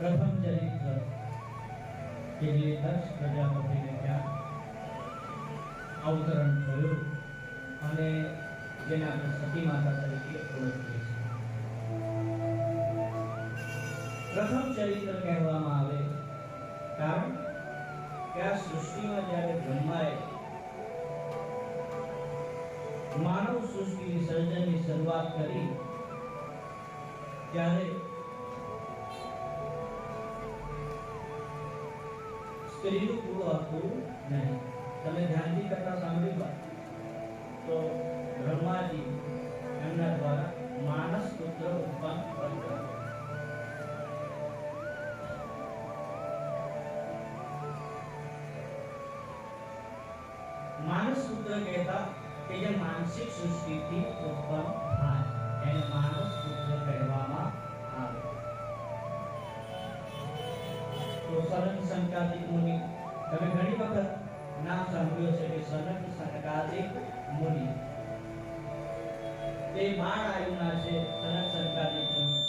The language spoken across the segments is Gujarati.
પ્રથમ ચરિત્ર કે જે દક્ષ પ્રજાપતિને ત્યાં અવતરણ થયું અને જેને આપણે સતી માતા તરીકે ઓળખીએ છીએ. પ્રથમ ચરિત્ર કહેવામાં આવે કારણ કે આ સૃષ્ટિમાં જ્યારે બ્રહ્માએ માનવ સૃષ્ટિની સર્જનની શરૂઆત કરી ત્યારે સ્ત્રીનું કુળ હતું નહીં. તમે ધ્યાનથી કરતા સાંભળ્યું તો બ્રહ્માજી એમના દ્વારા માનસ પુત્ર ઉત્પન્ન કરતા. માનસ પુત્ર કહેતા કે જે માનસિક સૃષ્ટિથી ઉત્પન્ન થાય એને માનસ પુત્ર કહેવામાં આવે. તો સનક સંકાદિક મુનિ, તમે ઘણી વખત નામ સાંભળ્યું છે કે સનક સંકાદિક મુનિ તે બાળ આયુના છે. સનક સંકાદિક મુનિ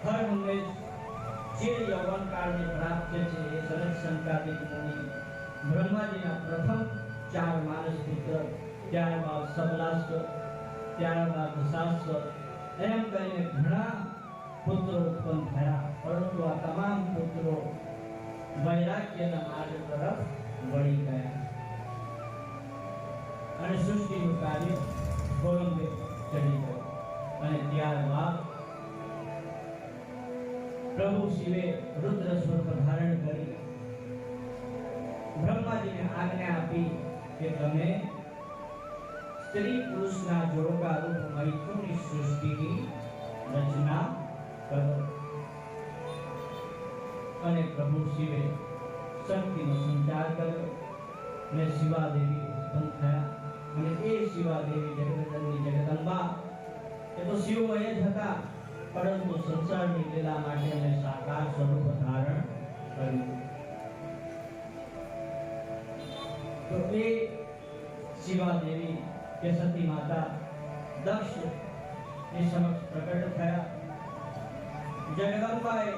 હર હંમેશ જે યૌવન કાળની પ્રાપ્ત છે એ સનક સંકાદિક મુનિ બ્રહ્માજીના પ્રથમ 4 માનસ પુત્ર, ત્યારબાદ સબલાસ્વ, ત્યારબાદ દશાસ્વ એમ કરીને ઘણા પુત્રો ઉત્પન્ન થયા. પરંતુ આ તમામ પુત્રો વૈરાગ્યના માર્ગ તરફ વળી ગયા અને સૃષ્ટિનું કાર્ય ગોળંબે ચડી ગયું. અને ત્યારબાદ પ્રભુ શિવે રુદ્ર સ્વરૂપ ધારણ કરી બ્રહ્માજીને આજ્ઞા આપી કે તમે સ્ત્રી પુરુષના જોડકા રૂપ મૈથુનની સૃષ્ટિની રચના કરો. અને પ્રભુ શિવે શક્તિનો સંચાર કર્યો અને શિવાદેવી ઉત્પન્ન થયા. અને એ શિવાદેવી જગતની જગદંબા એ તો શિવમય જ હતા, પરંતુ સંસારની લીલા માટે એમણે સાકાર સ્વરૂપ ધારણ કર્યું. તો એ શિવાદેવી કે સતી માતા દક્ષ ની સમક્ષ પ્રકટ થયા. જગદંબાએ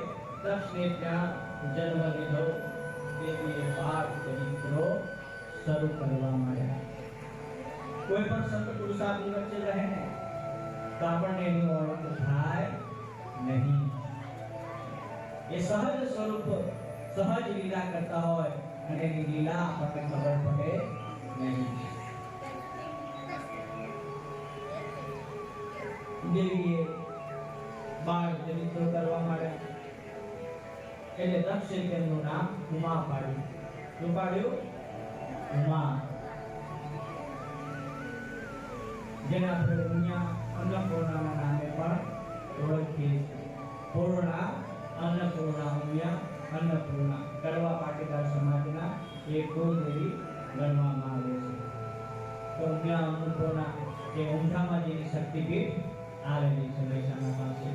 દક્ષને ત્યાં જન્મ લીધો. દેવીએ 12 ચરિત્રો શરૂ કરવા માંડ્યા. કોઈ પણ સંત પુરુષ આપણી વચ્ચે રહે ને તો આપણને એની ઓળખ થાય નહીં. એ સહજ સ્વરૂપ સહજ લીલા કરતા હોય અને એની લીલા આપણને ખબર પડે નહીં. દેવીએ 12 ચરિત્રો કરવા માંડ્યા. એટલે દક્ષે તેમનું નામ ઉમા પાડ્યું. શું પાડ્યું? ઉમા. જેને આપણે દુનિયા અન્નપૂર્ણાના નામે પણ ઓળખીએ છીએ. પૂર્ણા, અન્નપૂર્ણા, ઉમિયા, અન્નપૂર્ણા કડવા પાટીદાર સમાજના એક કુળદેવી ગણવામાં આવે છે. તો ઉમિયા અન્નપૂર્ણા એ ઊંઝામાં જેની શક્તિપીઠ આવેલી છે મહેસાણા પાસે,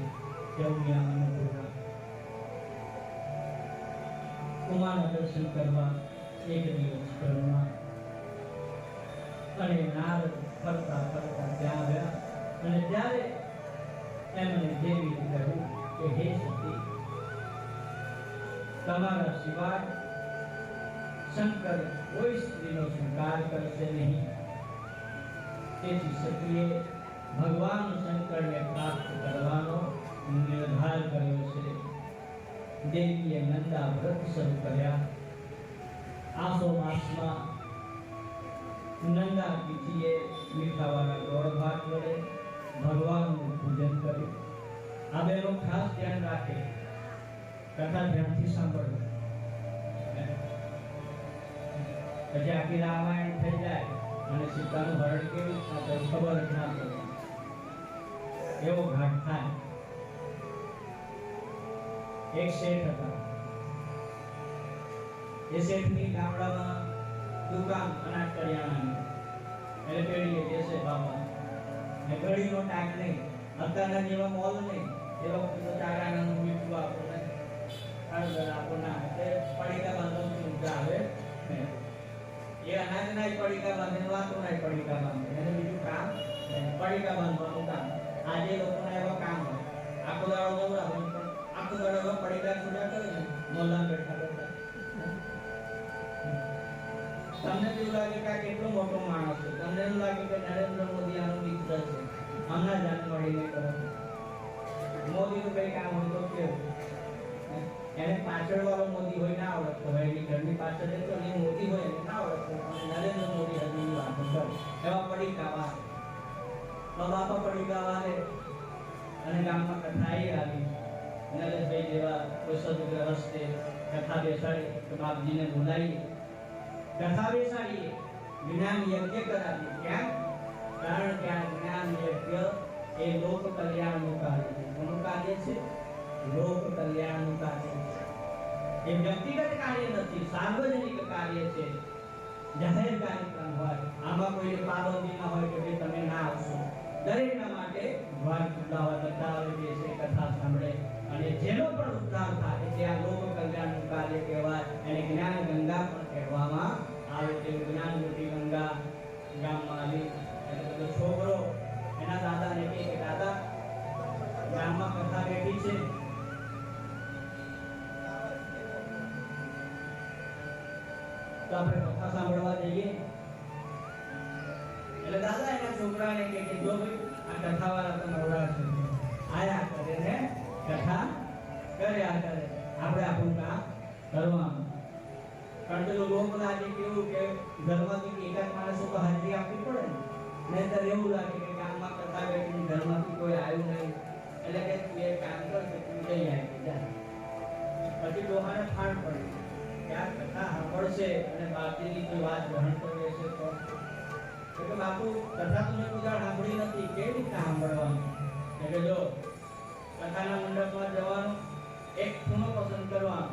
તે ઉમિયા અન્નપૂર્ણા. ઉમાના દર્શન કરવા એક દિવસ કરુણા અને નારદ ફરતા ફરતા ત્યાં આવ્યા. અને ત્યારે એમણે દેવી કહ્યું કે હે સતી, તમારા સિવાય શંકર કોઈ સ્ત્રીનો સ્વીકાર કરશે નહીં. તેથી સતીએ ભગવાન શંકરને પ્રાપ્ત કરવાનો નિર્ધાર કર્યો છે. દેવીએ નંદા વ્રત શરૂ કર્યા. આસો માસમાં નંદા તિથિએ મીઠાવાળા ગોળ ભાત વડે ભગવાનનું પૂજન કર્યું. આ બેનો ખાસ ધ્યાન રાખે, કથા ધ્યાનથી સાંભળો. પછી આખી રામાયણ થઈ જાય અને સીતાનું હરણ કેવી ખબર જ ના પડે, એવો ઘાટ થાય. એક શેઠ હતા. એ શેઠની ગામડામાં દુકાન અનાજ કરિયાણાની, એટલે પેઢીએ બેસે બાપા ને ઘડીનો ટાઈમ નહીં. અત્યારના જેવા મોલ નહીં, એ વખતે તો ચારાનું મીઠું આપણને હળદર આપણને એટલે પડીકા બાંધવાનું સુવિધા આવે ને. એ અનાજના પડીકા બાંધે, વાતોના પડીકા બાંધે, એને બીજું કામ પડીકા બાંધવાનું કામ આજે લોકોને એવા કામ હોય આખો દાડો નવરા હોય પણ આખો દાડો પડીકા છોડ્યા કરે ને મોલા બેઠા બેઠા તમને એવું લાગે કે આ કેટલો મોટો માણસ છે તમને એવું લાગે કે નરેન્દ્ર મોદી આનો મિત્ર છે હમણાં જાણ મળીને કરો મોદીનું કઈ કામ હોય તો કેવું એને પાછળ વાળો મોદી હોય ના આવડતો હોય એની ઘરની પાછળ તો એ મોદી હોય એને ના આવડતો નરેન્દ્ર મોદી હજી વાત કરે એવા પડીકા વાળે તો બાપા પડીકા વાળે અને ગામમાં કથાઈ આવી નરેશભાઈ જેવા કોઈ સદુગ્ર હસ્તે કથા બેસાડી તો બાપજીને બોલાવી કથા બેસાડીએ જ્ઞાન યજ્ઞ કરાવીએ ક્યાં કારણ કે આ જ્ઞાન યજ્ઞ એ લોક કલ્યાણનું કાર્ય છે કોનું કાર્ય છે લોક કલ્યાણનું કાર્ય છે એ વ્યક્તિગત કાર્ય નથી સાર્વજનિક કાર્ય છે જાહેર કાર્યક્રમ હોય આમાં કોઈ પાબંદી ના હોય કે ભાઈ તમે ના આવશો દરેકના માટે ભગવાન ખુલ્લા બધા આવે છે કથા સાંભળે અને જેનો પણ ઉદ્ધાર થાય તે આ લોક કલ્યાણનું કાર્ય કહેવાય એને જ્ઞાન ગંગા પણ કહેવામાં આવે છે જ્ઞાન મોટી ગંગા ગામમાં આવી એટલે બધો છોકરો એના દાદાને કહે કે દાદા ગામમાં કથા બેઠી છે તો આપણે કથા સાંભળવા જઈએ એટલે દાદા એના છોકરાને કહે કે જો ભાઈ આ કથાવાળા તો નવરા છે આયા કરે ને કથા કર્યા કરે આપણે આપણું કામ કરવાનું કારણ કે લોકો લાગે કેવું કે ઘરમાંથી એકાદ માણસો તો હાજરી આપવી પડે ને નહીંતર એવું લાગે કે ગામમાં કથા બેઠી ઘરમાંથી કોઈ આવ્યું નહીં એટલે કે તું એ કામ કર કે તું જઈ આવી જા પછી લોહાને ઠાણ પડી કે આ કથા સાંભળશે અને બાપજીની કોઈ વાત ગ્રહણ કરી છે તો કે બાપુ કથા તો મેં કોઈ સાંભળી નથી કેવી રીતના સાંભળવાનું એટલે જો કથાના મંડપમાં જવાનું એક ખૂણો પસંદ કરવાનો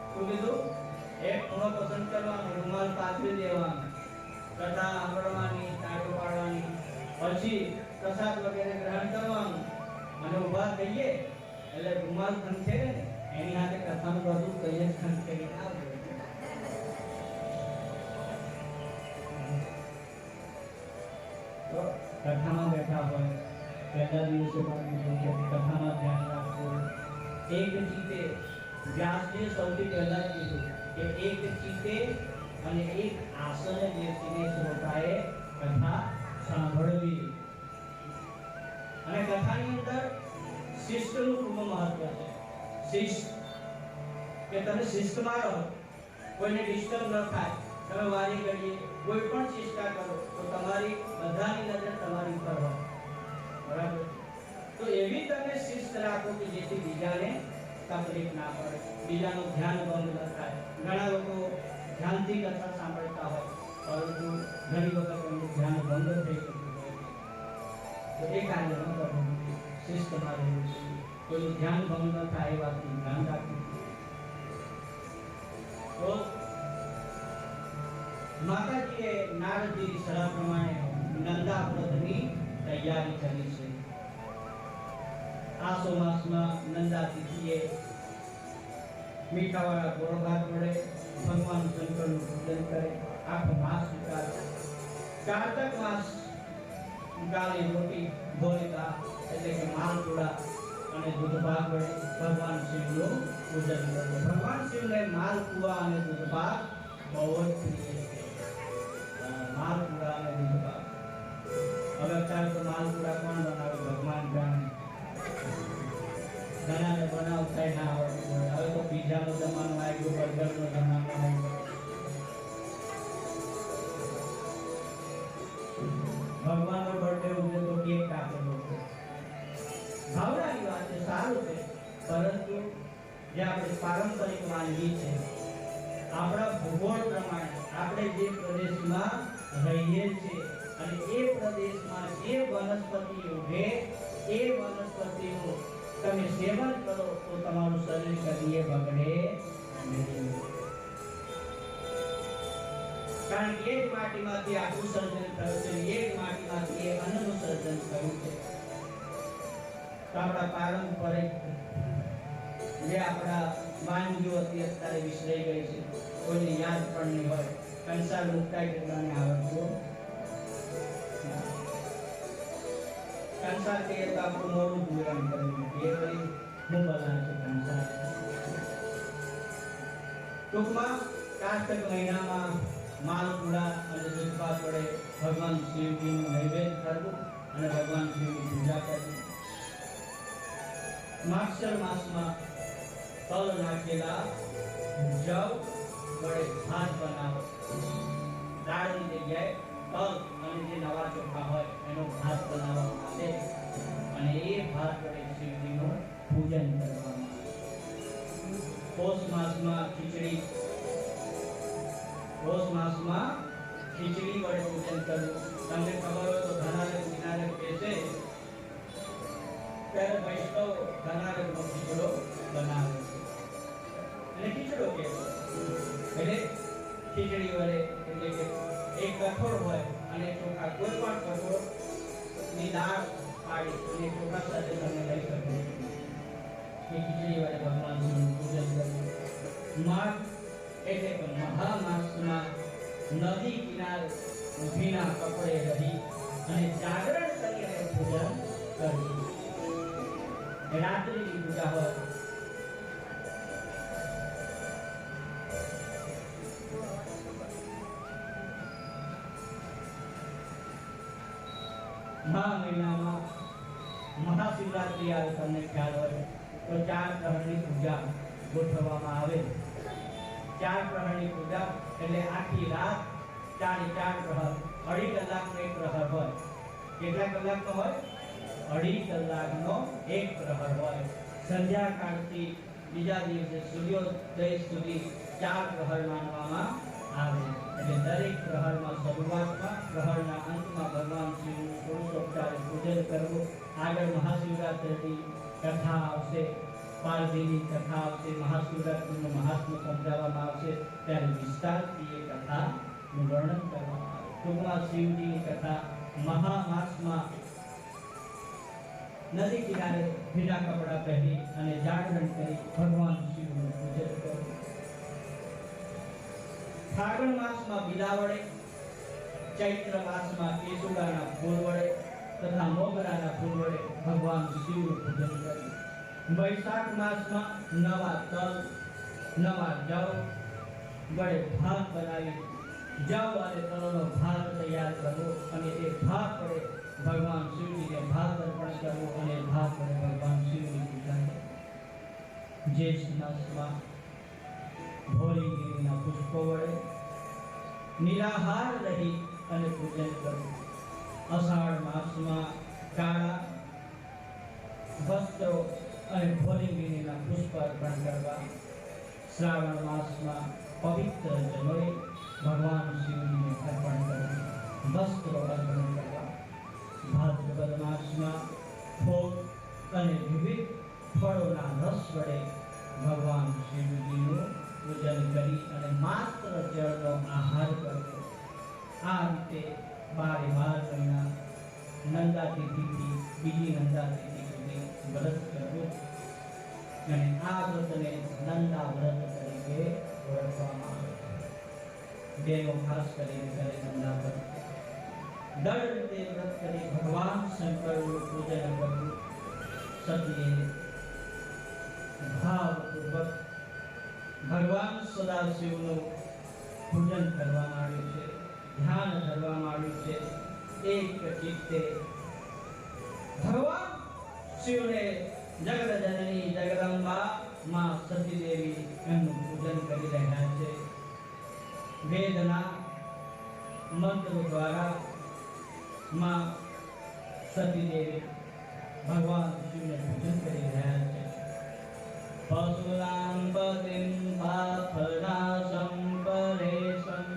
શું કીધું એક ખૂણો પસંદ કરવાનો રૂમાલ પાથરી દેવાનો કથા સાંભળવાની તાળીઓ પાડવાની પછી પ્રસાદ વગેરે ગ્રહણ કરવાનું અને ઊભા થઈએ એટલે રૂમાલ ખંખેરે ને એની સાથે કથાનું બધું કહીએ ખંખેરીને આવજો તો કથામાં બેઠા હોય પહેલા દિવસે પણ કથામાં ધ્યાન રાખવું એક ચિત્તે વ્યાસજીએ સૌથી પહેલા કીધું કે એક ચિત્તે અને એક આસને બેસીને શ્રોતાએ કથા સાંભળવી અને કથાની અંદર શિસ્તનું ખૂબ મહત્વ છે શિસ્ત કે તમે શિસ્તમાં રહો કોઈને ડિસ્ટર્બ ન થાય તમે વારી ઘડીએ કોઈ પણ ચેષ્ટા કરો તો તમારી બધાની નજર તમારી ઉપર હોય બરાબર તો એવી તમે શિસ્ત રાખો કે જેથી બીજાને તકલીફ ના પડે બીજાનું ધ્યાન ભંગ ન થાય ઘણા લોકો ધ્યાનથી કથા સાંભળતા હોય પરંતુ ઘણી વખત એનું ધ્યાન ભંગ થઈ શકતું હોય તો એ કાર્ય ન કરવું શિસ્તમાં રહેવું છે કોઈનું ધ્યાન ભંગ ન થાય એ વાતનું ધ્યાન રાખવું તો માતાજીએ નારદજીની સલાહ પ્રમાણે નંદા વ્રતની તૈયારી કરી છે આસો માસમાં નંદા તિથિએ મીઠાવાળા ગોળ ભાત વડે ભગવાન શંકરનું પૂજન કરે આખો માસ નીકાળે કાર્તક માસ કાળી રોટી ધોળકા એટલે કે માલપુડા અને દૂધપાક વડે ભગવાન શિવનું પૂજન કરે ભગવાન શિવને માલપુડા અને દૂધપાક બહુ જ પ્રિય છે માલપુડા અને દૂધપાક હવે અત્યારે તો માલપુડા કોણ બનાવે ભગવાન જાણે ઘણાને બનાવતા ના આવડતું હોય હવે તો પીઝાનો જમાનો આવી ગયો બર્ગરનો જમાનો આવી ગયો ભગવાનનો બર્થડે ઉજવે તો કેક કાપેલો છે ભાવનાની વાત છે સારું છે પરંતુ જે આપણે પારંપરિક વાનગી છે આપણા ભૂગોળ પ્રમાણે આપણે જે પ્રદેશમાં રહીએ છીએ અને એ પ્રદેશમાં જે વનસ્પતિ ઉગે એ વનસ્પતિનું તમે સેવન કરો તો તમારું શરીર કદીએ બગડે નહીં કારણ કે એ જ માટીમાંથી આખું સર્જન થયું છે એ જ માટીમાંથી એ અન્નનું સર્જન થયું છે તો આપણા પારંપરિક જે આપણા વાનગીઓ અત્યારે વિસરાઈ ગઈ છે કોઈને યાદ પણ નહીં હોય કંસાર મુક્તાઈ કેટલાને આવડતું कंसार के तो आपको मोरू पूरण करेंगे ये वाली मुंबला से कंसार टूंकમાં કાર્તિક મહિનામાં માલપુડા અને દૂધપાક વડે ભગવાન શિવજીનું નૈવેદ્ય કરવું અને ભગવાન શિવની પૂજા કરવી માક્ષર માસમાં તલ નાખેલા જવ વડે ભાત બનાવો દાળની જગ્યાએ તલ અને જે નવા ચોખા હોય એનો ભાત બનાવવામાં આવે અને એ ભાત વડે શિવજીનું પૂજન કરવામાં આવે પોષ માસમાં ખીચડી પોષ માસમાં ખીચડી વડે પૂજન કરવું તમને ખબર હોય તો ધનારક વિનારક બેસે ત્યારે વૈષ્ણવ ધનારકનો ખીચડો બનાવે છે અને ખીચડો કહેવાય એટલે ખીચડી વડે એટલે કે એક કઠોળ હોય અને ચોખા કોઈ પણ કઠોળની દાળ પાડી અને ચોખા સાથે તમે લઈ શકો એ ખીચડી વડે ભગવાનનું પૂજન કરવું માઘ એટલે કે મહામાસમાં નદી કિનારે ઊભીના કપડે રહી અને જાગરણ કરીને પૂજન કરવું રાત્રિની પૂજા હોય મહિનામાં મહાશિવરાત્રિ આવે તમને ખ્યાલ હોય તો 4 પ્રહરની પૂજા ગોઠવવામાં આવે 4 પ્રહરની પૂજા એટલે આખી રાત 4 પ્રહર 2.5 કલાકનો એક પ્રહર હોય કેટલા કલાકનો હોય 2.5 કલાકનો એક પ્રહર હોય સંધ્યાકાળથી બીજા દિવસે સૂર્યોદય સુધી 4 પ્રહર માનવામાં આવે એટલે દરેક પ્રહરમાં શરૂઆતમાં પ્રહરના અંતમાં ભગવાન શિવનું ષોડશોપચારિક પૂજન કરવું આગળ મહાશિવરાત્રિની કથા આવશે પાર્વતીની કથા આવશે મહાશિવરાત્રિનું મહાત્મ્ય સમજાવવામાં આવશે ત્યારે વિસ્તારથી એ કથાનું વર્ણન કરવામાં આવે ટૂંકમાં શિવજીની કથા મહામાસમાં નદી કિનારે ભીના કપડાં પહેરી અને જાગરણ કરી ભગવાન શિવનું પૂજન કરવું ફાગણ માસમાં બીલા વડે ચૈત્ર માસમાં કેસુડાના ફૂલ વડે તથા મોગરાના ફૂલ વડે ભગવાન શિવનું પૂજન કરવું વૈશાખ માસમાં નવા તલ નવા જવ વડે ભાત બનાવી જવ અને તલનો ભાત તૈયાર કરવો અને એ ભાત વડે ભગવાન શિવજીને ભાત અર્પણ કરવો અને ભાત વડે ભગવાન શિવની પૂજા કરવી જ્યેષ્ઠ માસમાં ભોળીગીરીના પુષ્પો વડે નિરાહાર રહી અને પૂજન કરવું અષાઢ માસમાં કાળા વસ્ત્રો અને ભોળીગીરીના પુષ્પ અર્પણ કરવા શ્રાવણ માસમાં પવિત્ર જનોઈ ભગવાન શિવજીને અર્પણ કરવું વસ્ત્રો અર્પણ કરવા ભાદ્રપદ માસમાં ફોગ અને વિવિધ ફળોના રસ વડે ભગવાન શિવજીનું પૂજન કરી અને માત્ર જળનો આહાર કરવો આ રીતે 12 મહિના નંદાતિથિથી બીજી નંદાતિથિ સુધી વ્રત કરવું અને આ વ્રતને નંદા વ્રત તરીકે ઓળખવામાં આવે છે બેનો ખાસ કરીને કરે નંદા વ્રત દળ રીતે વ્રત કરી ભગવાન શંકરનું પૂજન કરવું સતીએ ભાવપૂર્વક ભગવાન સદાશિવનું પૂજન કરવામાં આવ્યું છે ધ્યાન ધરવામાં આવ્યું છે એક ચિત્તે ભગવાન શિવને જગતજનની જગદંબા માં સતી દેવી એમનું પૂજન કરી રહ્યા છે વેદના મંત્ર દ્વારા માં સતી દેવી ભગવાન શિવને પૂજન કરી રહ્યા છે પશુનામ પતિમ પાપનાશમ પરેશમ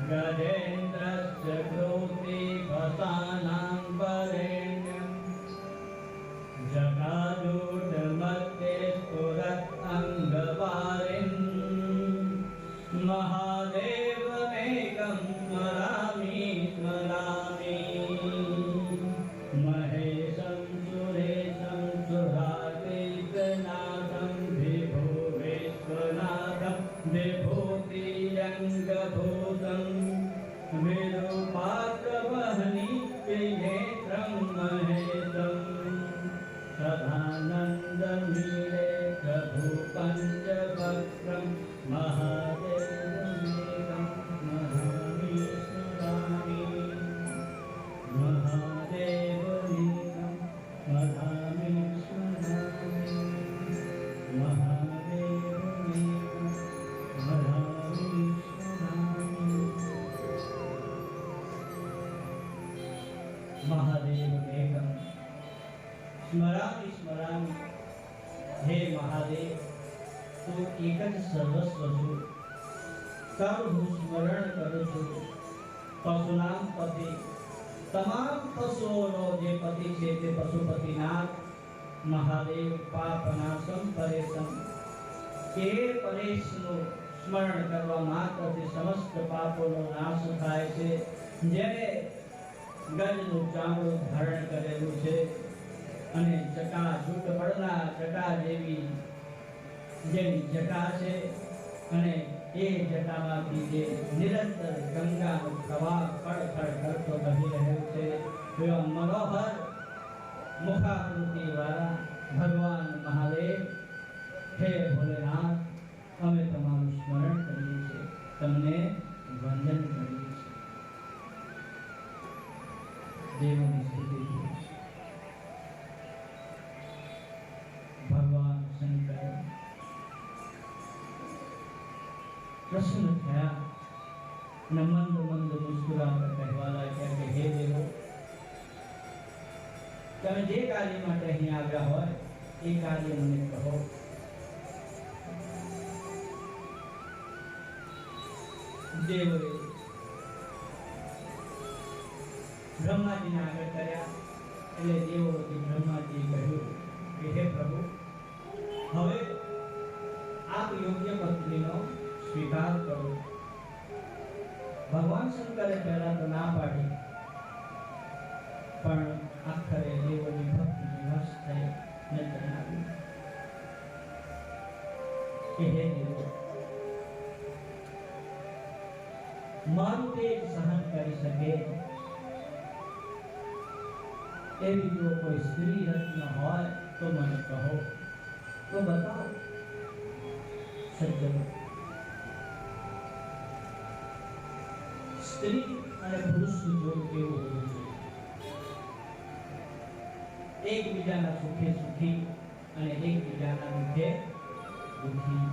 ગજેન્દ્રસ્ય કૃતિ ભસાનામ પરેણ્યમ જગાદૂઢ મધ્યે સ્ફુરત અંગવારિમ મહાદેવમેકં સ્મરામિ સ્મરામિ મહેશં સુરેશં સુરાતીતનાથં વિભુવેશ્વનાથં વિભૂતિરંગભૂતં વિરૂપાક્ષવહનિ નેત્રં देवदेकं स्मरामि स्मरामि हे महादेव तू एक ज सर्वस्व छो तारू હું સ્મરણ કરું છું પશુનામ પતિ તમામ પશુઓનો જે પતિ છે તે પશુપતિનાથ મહાદેવ પાપનાશમ પરેશમ કે પરેશનું સ્મરણ કરવા માત્રથી સમસ્ત પાપોનો નાશ થાય છે જેને ગજનું ચામડું ધારણ કરેલું છે અને જટા જૂટ પડના જટા જેવી જેની જટા છે અને એ જટામાંથી જે નિરંતર ગંગાનો પ્રવાહ ખડખડ કરતો વહી રહ્યો છે એવા મનોહર મુખાકૃતિ વાળા ભગવાન મહાદેવ હે ભોલેનાથ અમે તમારું સ્મરણ કરીએ છીએ તમને વંદન કરીએ છીએ દેવોની સ્તુતિ ભગવાન શંકર प्रसन्न થયા અને મંદ મંદ મુસ્કુરાकर કહેવા લાગ્યા કે હે દેવો તમે જે કાર્ય માટે અહીં આવ્યા હોય એ કાર્ય મને કહો દેવોએ બ્રહ્માજીને આગળ કર્યા એટલે દેવોએ બ્રહ્માજીએ કહ્યું કે હે પ્રભુ હવે આપ યોગ્ય પત્નીનો स्वीकार करो भगवान शंकरे पहला तो ना पाड़ी पण आखरे देवोनी भक्ति विवश थई ने जणाव्યું કે હે દેવો મારું તેજ સહન કરી શકે એવી જો કોઈ સ્ત્રી રત્ન હોય તો મને કહો તો બતાવો સજ્જનો स्त्री અને પુરુષનું જોડ કેવું હોવું જોઈએ એકબીજાના સુખે સુખી અને એકબીજાના દુઃખે દુઃખી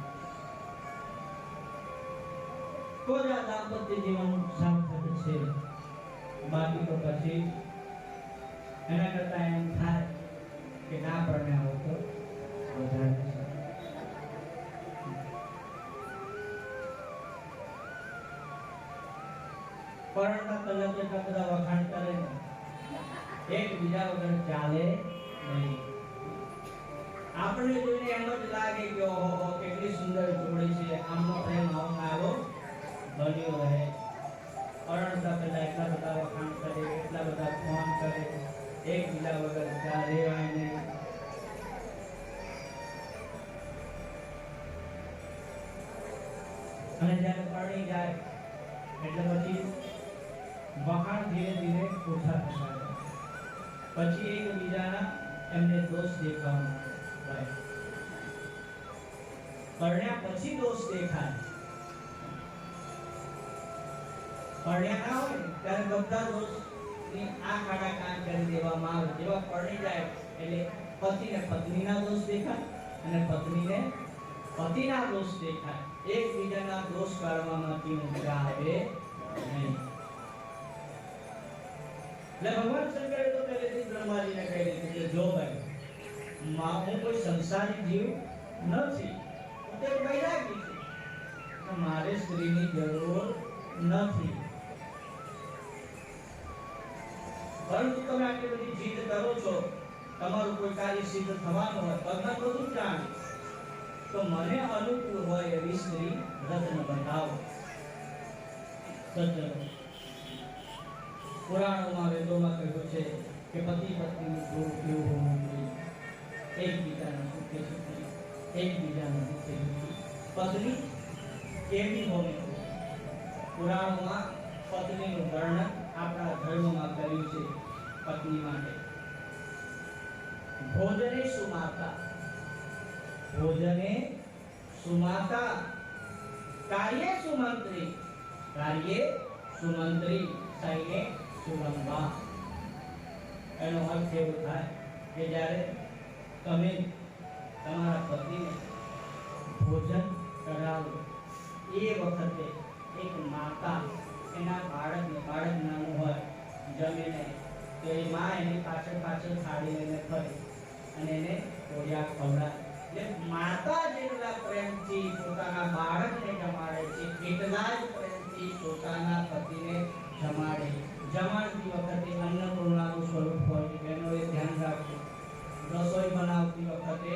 તો જ આ દાંપત્ય જીવન સાર્થક છે બાકી તો પછી એના કરતા એમ થાય કે ના પરણ્યા હોય તો વધારે પરણના કલર જેટલા બધા વખાણ કરે ને એક બીજા વગર ચાલે નહીં આપણે જોઈને એમ જ લાગે કે ઓહો કેટલી સુંદર જોડી છે આમનો પ્રેમ આવો બન્યો રહે પરણતા પહેલા એટલા બધા વખાણ કરે એટલા બધા ફોન કરે એક બીજા વગર ચાલે નહીં અને જ્યારે પરણી જાય એટલે પછી વખાણ ધીરે ધીરે ઓછા થતા જાય પછી એકબીજાના એમને દોષ દેખાવા લાગે પરણ્યા પછી દોષ દેખાય પરણ્યા ના હોય ત્યારે બધા દોષની આ કાઢા કાન કરી દેવામાં આવે જેવા પરણી જાય એટલે પતિને પત્નીના દોષ દેખાય અને પત્નીને પતિના દોષ દેખાય એકબીજાના દોષ કાઢવામાંથી ઊંચા આવે નહીં ले भगवान शंकर तो पहले से ब्रह्मा जी ने कह दी कि जो भाई मां को कोई संसारी जीव નથી તે વૈરાગી છે તો મારે સ્ત્રીની જરૂર નથી પરંતુ તમે આટલી બધી જીદ કરો છો તમારું કોઈ કાર્ય સિદ્ધ થવાનું હોય ભગવાન બધું જાણે તો મને અનુકૂળ હોય એવી સ્ત્રી રત્ન બતાવો સજ્જનો પુરાણોમાં વેદોમાં કહ્યું છે કે પતિ પત્નીનું જોડ કેવું હોવું જોઈએ એકબીજાના સુખે સુખી એકબીજાના દુઃખે દુઃખી પત્ની કેવી હોવી જોઈએ પુરાણોમાં પત્નીનું વર્ણન આપણા ધર્મમાં કર્યું છે પત્ની માટે ભોજને સુમાતા કાર્યે સુમંત્રી સૈને સુરંબા એનો અર્થ એવો થાય કે જ્યારે તમે તમારા પતિને ભોજન કરાવો એ વખતે એક માતા એના બાળક નાનું હોય જમીને તો એ માં એની પાછળ પાછળ થાળી લઈને ફરે અને એને કોળિયા ખવડાવે. એટલે માતા જેટલા પ્રેમથી પોતાના બાળકને જમાડે છે એટલા જ પ્રેમથી પોતાના પતિને જમાડે. જમાડતી વખતે અન્નપૂર્ણાનું સ્વરૂપ હોય છે, બહેનોએ ધ્યાન રાખજો. રસોઈ બનાવતી વખતે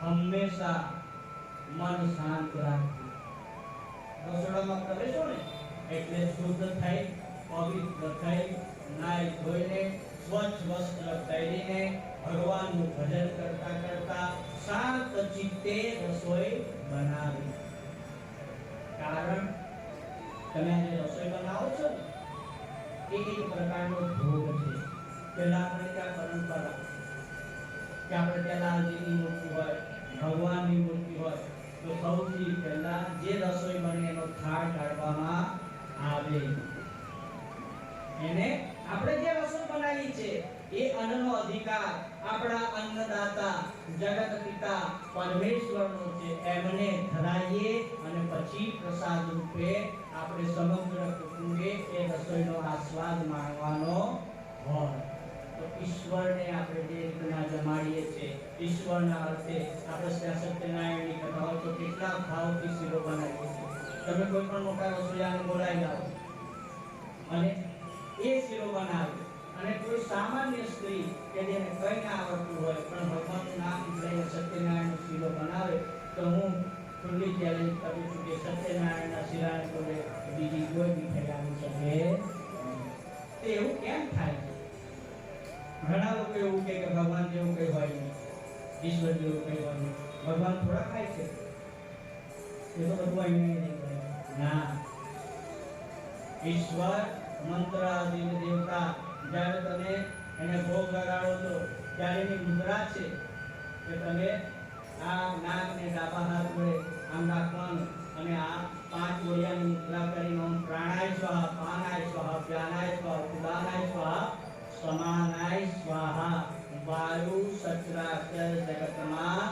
હંમેશા મન શાંત રાખવું. રસોડામાં પ્રવેશો ને એટલે શુદ્ધ થઈ, પવિત્ર થઈ, નાઈ ધોઈને, સ્વચ્છ વસ્ત્ર પહેરીને ભગવાનનું ભજન કરતા કરતા શાંત ચિત્તે રસોઈ બનાવી. કારણ તમે જે રસોઈ બનાવો છો એ એક પ્રકારનો ભોગ છે. પેલા આપણે ત્યાં પરંપરા કે આપણે ત્યાં લાલજીની મૂર્તિ હોય, ભગવાનની મૂર્તિ હોય તો સૌથી પહેલા જે રસોઈ બને એનો થાળ કાઢવામાં આવે. એને આપણે જે રસોઈ બનાવી છે એ અન્નનો અધિકાર આપણા અન્નદાતા જગત પિતા પરમેશ્વરનો છે. એમને ધરાઈએ અને પછી પ્રસાદ રૂપે આપણે સમગ્ર કુટુંબે એ રસોઈનો આસ્વાદ માણવાનો હોય. તો ઈશ્વરને આપણે જે રીતના જમાડીએ છીએ, ઈશ્વરના અર્થે આપણે સત્યનારાયણની કથા હોય તો કેટલા ભાવથી શીરો બનાવીએ છીએ. તમે કોઈ પણ મોટા રસોઈયાને બોલાવી લાવો અને એ શીરો બનાવે અને કોઈ સામાન્ય સ્ત્રી કે જેને કંઈ ના આવડતું હોય પણ ભગવાનનું નામ લઈને સત્યનારાયણનો શીરો બનાવે તો હું ખુલ્લી ચેલેન્જ કરું છું કે સત્યનારાયણના શીરાને જોડે બીજી કોઈ મીઠાઈ આવી શકે. એવું કેમ થાય છે? ઘણા લોકો એવું કહે કે ભગવાન જેવું કંઈ હોય નહીં, ઈશ્વર જેવું કંઈ હોય નહીં, ભગવાન થોડા ખાય છે, એ તો બધું અહીંયા ના. ઈશ્વર મંત્રાધીન દેવતા, જ્યારે તમે એને ભોગ લગાડો છો ત્યારે એની મુદ્રા છે કે તમે આ નાકને ડાબા હાથ વડે આમ રાખવાનું અને આ 5 ગોળિયાની મુદ્રા કરીને ઓમ પ્રાણાય સ્વાહા, પાનાય સ્વાહા, વ્યાનાય સ્વાહા, ઉદાનાય સ્વાહા, સમાનાય સ્વાહા. વાયુ સચરાચર જગતમાં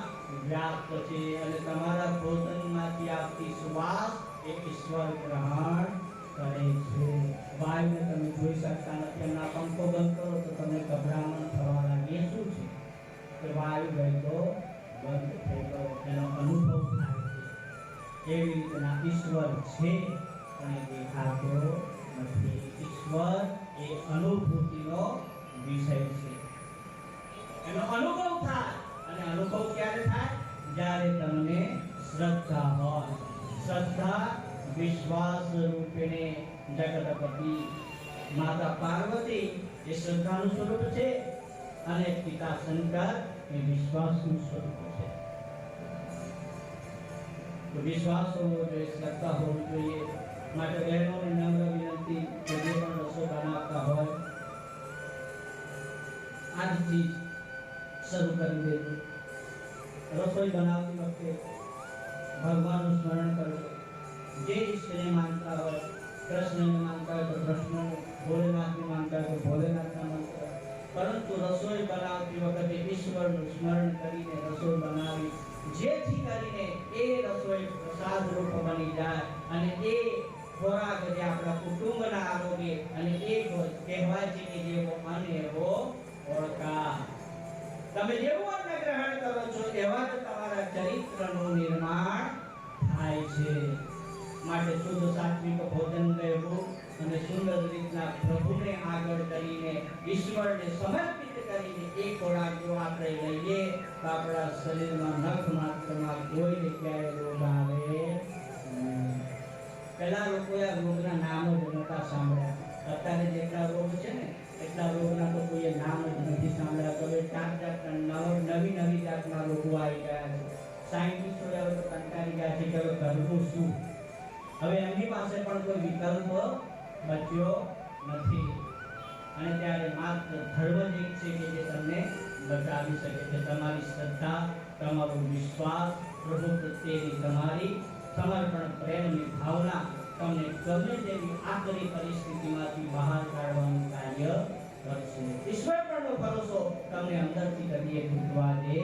વ્યાપ્ત છે અને તમારા ભોજનમાંથી આવતી સુવાસ એ ઈશ્વર ગ્રહણ કરે છે. વાયુને તમે જોઈ શકતા નથી, એમના પંખો બંધ કરો તો તમને ગભરામણ થવા લાગે. શું છે કે વાયુ ગયો બંધ થઈ ગયો, એનો અનુભવ થાય છે. એવી રીતના ઈશ્વર છે પણ એ દેખાતો નથી. ઈશ્વર એ અનુભૂતિનો વિષય છે, એનો અનુભવ થાય. અને અનુભવ ક્યારે થાય? જ્યારે તમને શ્રદ્ધા હોય. શ્રદ્ધા વિશ્વાસ રૂપેણે જગતપતિ માતા પાર્વતી એ શ્રદ્ધાનું સ્વરૂપ છે અને પિતા શંકર એ વિશ્વાસનું સ્વરૂપ છે. તો વિશ્વાસ હોવો જોઈએ, શ્રદ્ધા હોવી જોઈએ. માટે બહેનોને નમ્ર વિનંતી કે જે પણ રસોઈ બનાવતા હોય આજથી શરૂ કરી દેજો. રસોઈ બનાવતી વખતે ભગવાનનું સ્મરણ કરજો. જે ઈશ્વરને માનતા હોય, કૃષ્ણને માનતા હોય તો કૃષ્ણ, ભોલેનાથને માનતા હોય તો ભોલેનાથના મંત્ર. પરંતુ રસોઈ બનાવતી વખતે ઈશ્વરનું સ્મરણ કરીને રસોઈ બનાવી, જેથી કરીને એ રસોઈ પ્રસાદ રૂપ બની જાય અને એ ખોરાક જે આપણા કુટુંબના આરોગ્ય અને એ કહેવાય છે કે જેવો અન્ન એવો ઓળખા. તમે જેવું અન્ન ગ્રહણ કરો છો એવા જ તમારા ચરિત્રનું નિર્માણ થાય છે. માટે શુદ્ધ સાત્વિક ભોજન લેવું અને સુંદર રીતના પ્રભુને આગળ કરીને ઈશ્વરને સમર્પિત કરીને એ ખોરાક જો આપણે લઈએ તો આપણા શરીરમાં નખ માત્રમાં કોઈ જગ્યાએ રોગ આવે. પહેલા લોકોએ આ રોગના નામ જ નહોતા સાંભળ્યા. અત્યારે જેટલા રોગ છે ને એટલા રોગના તો કોઈએ નામ જ નથી સાંભળ્યા. તો હવે નવી નવી જાતના રોગો આવી ગયા છે. સાયન્ટિસ્ટોએ હવે તો કંટાળી ગયા છે કે હવે કરવું શું. હવે એમની પાસે પણ કોઈ વિકલ્પ બચ્યો નથી અને ત્યારે માત્ર ધર્મ જ એક છે કે જે તમને બચાવી શકે છે. તમારી શ્રદ્ધા, તમારો વિશ્વાસ, પ્રભુ પ્રત્યેની તમારી સમર્પણ પ્રેમની ભાવના તમને ગમે તેવી આકરી પરિસ્થિતિમાંથી બહાર કાઢવાનું કાર્ય કરશે. ઈશ્વર પરનો ભરોસો તમને અંદરથી કદીએ તૂટવા દે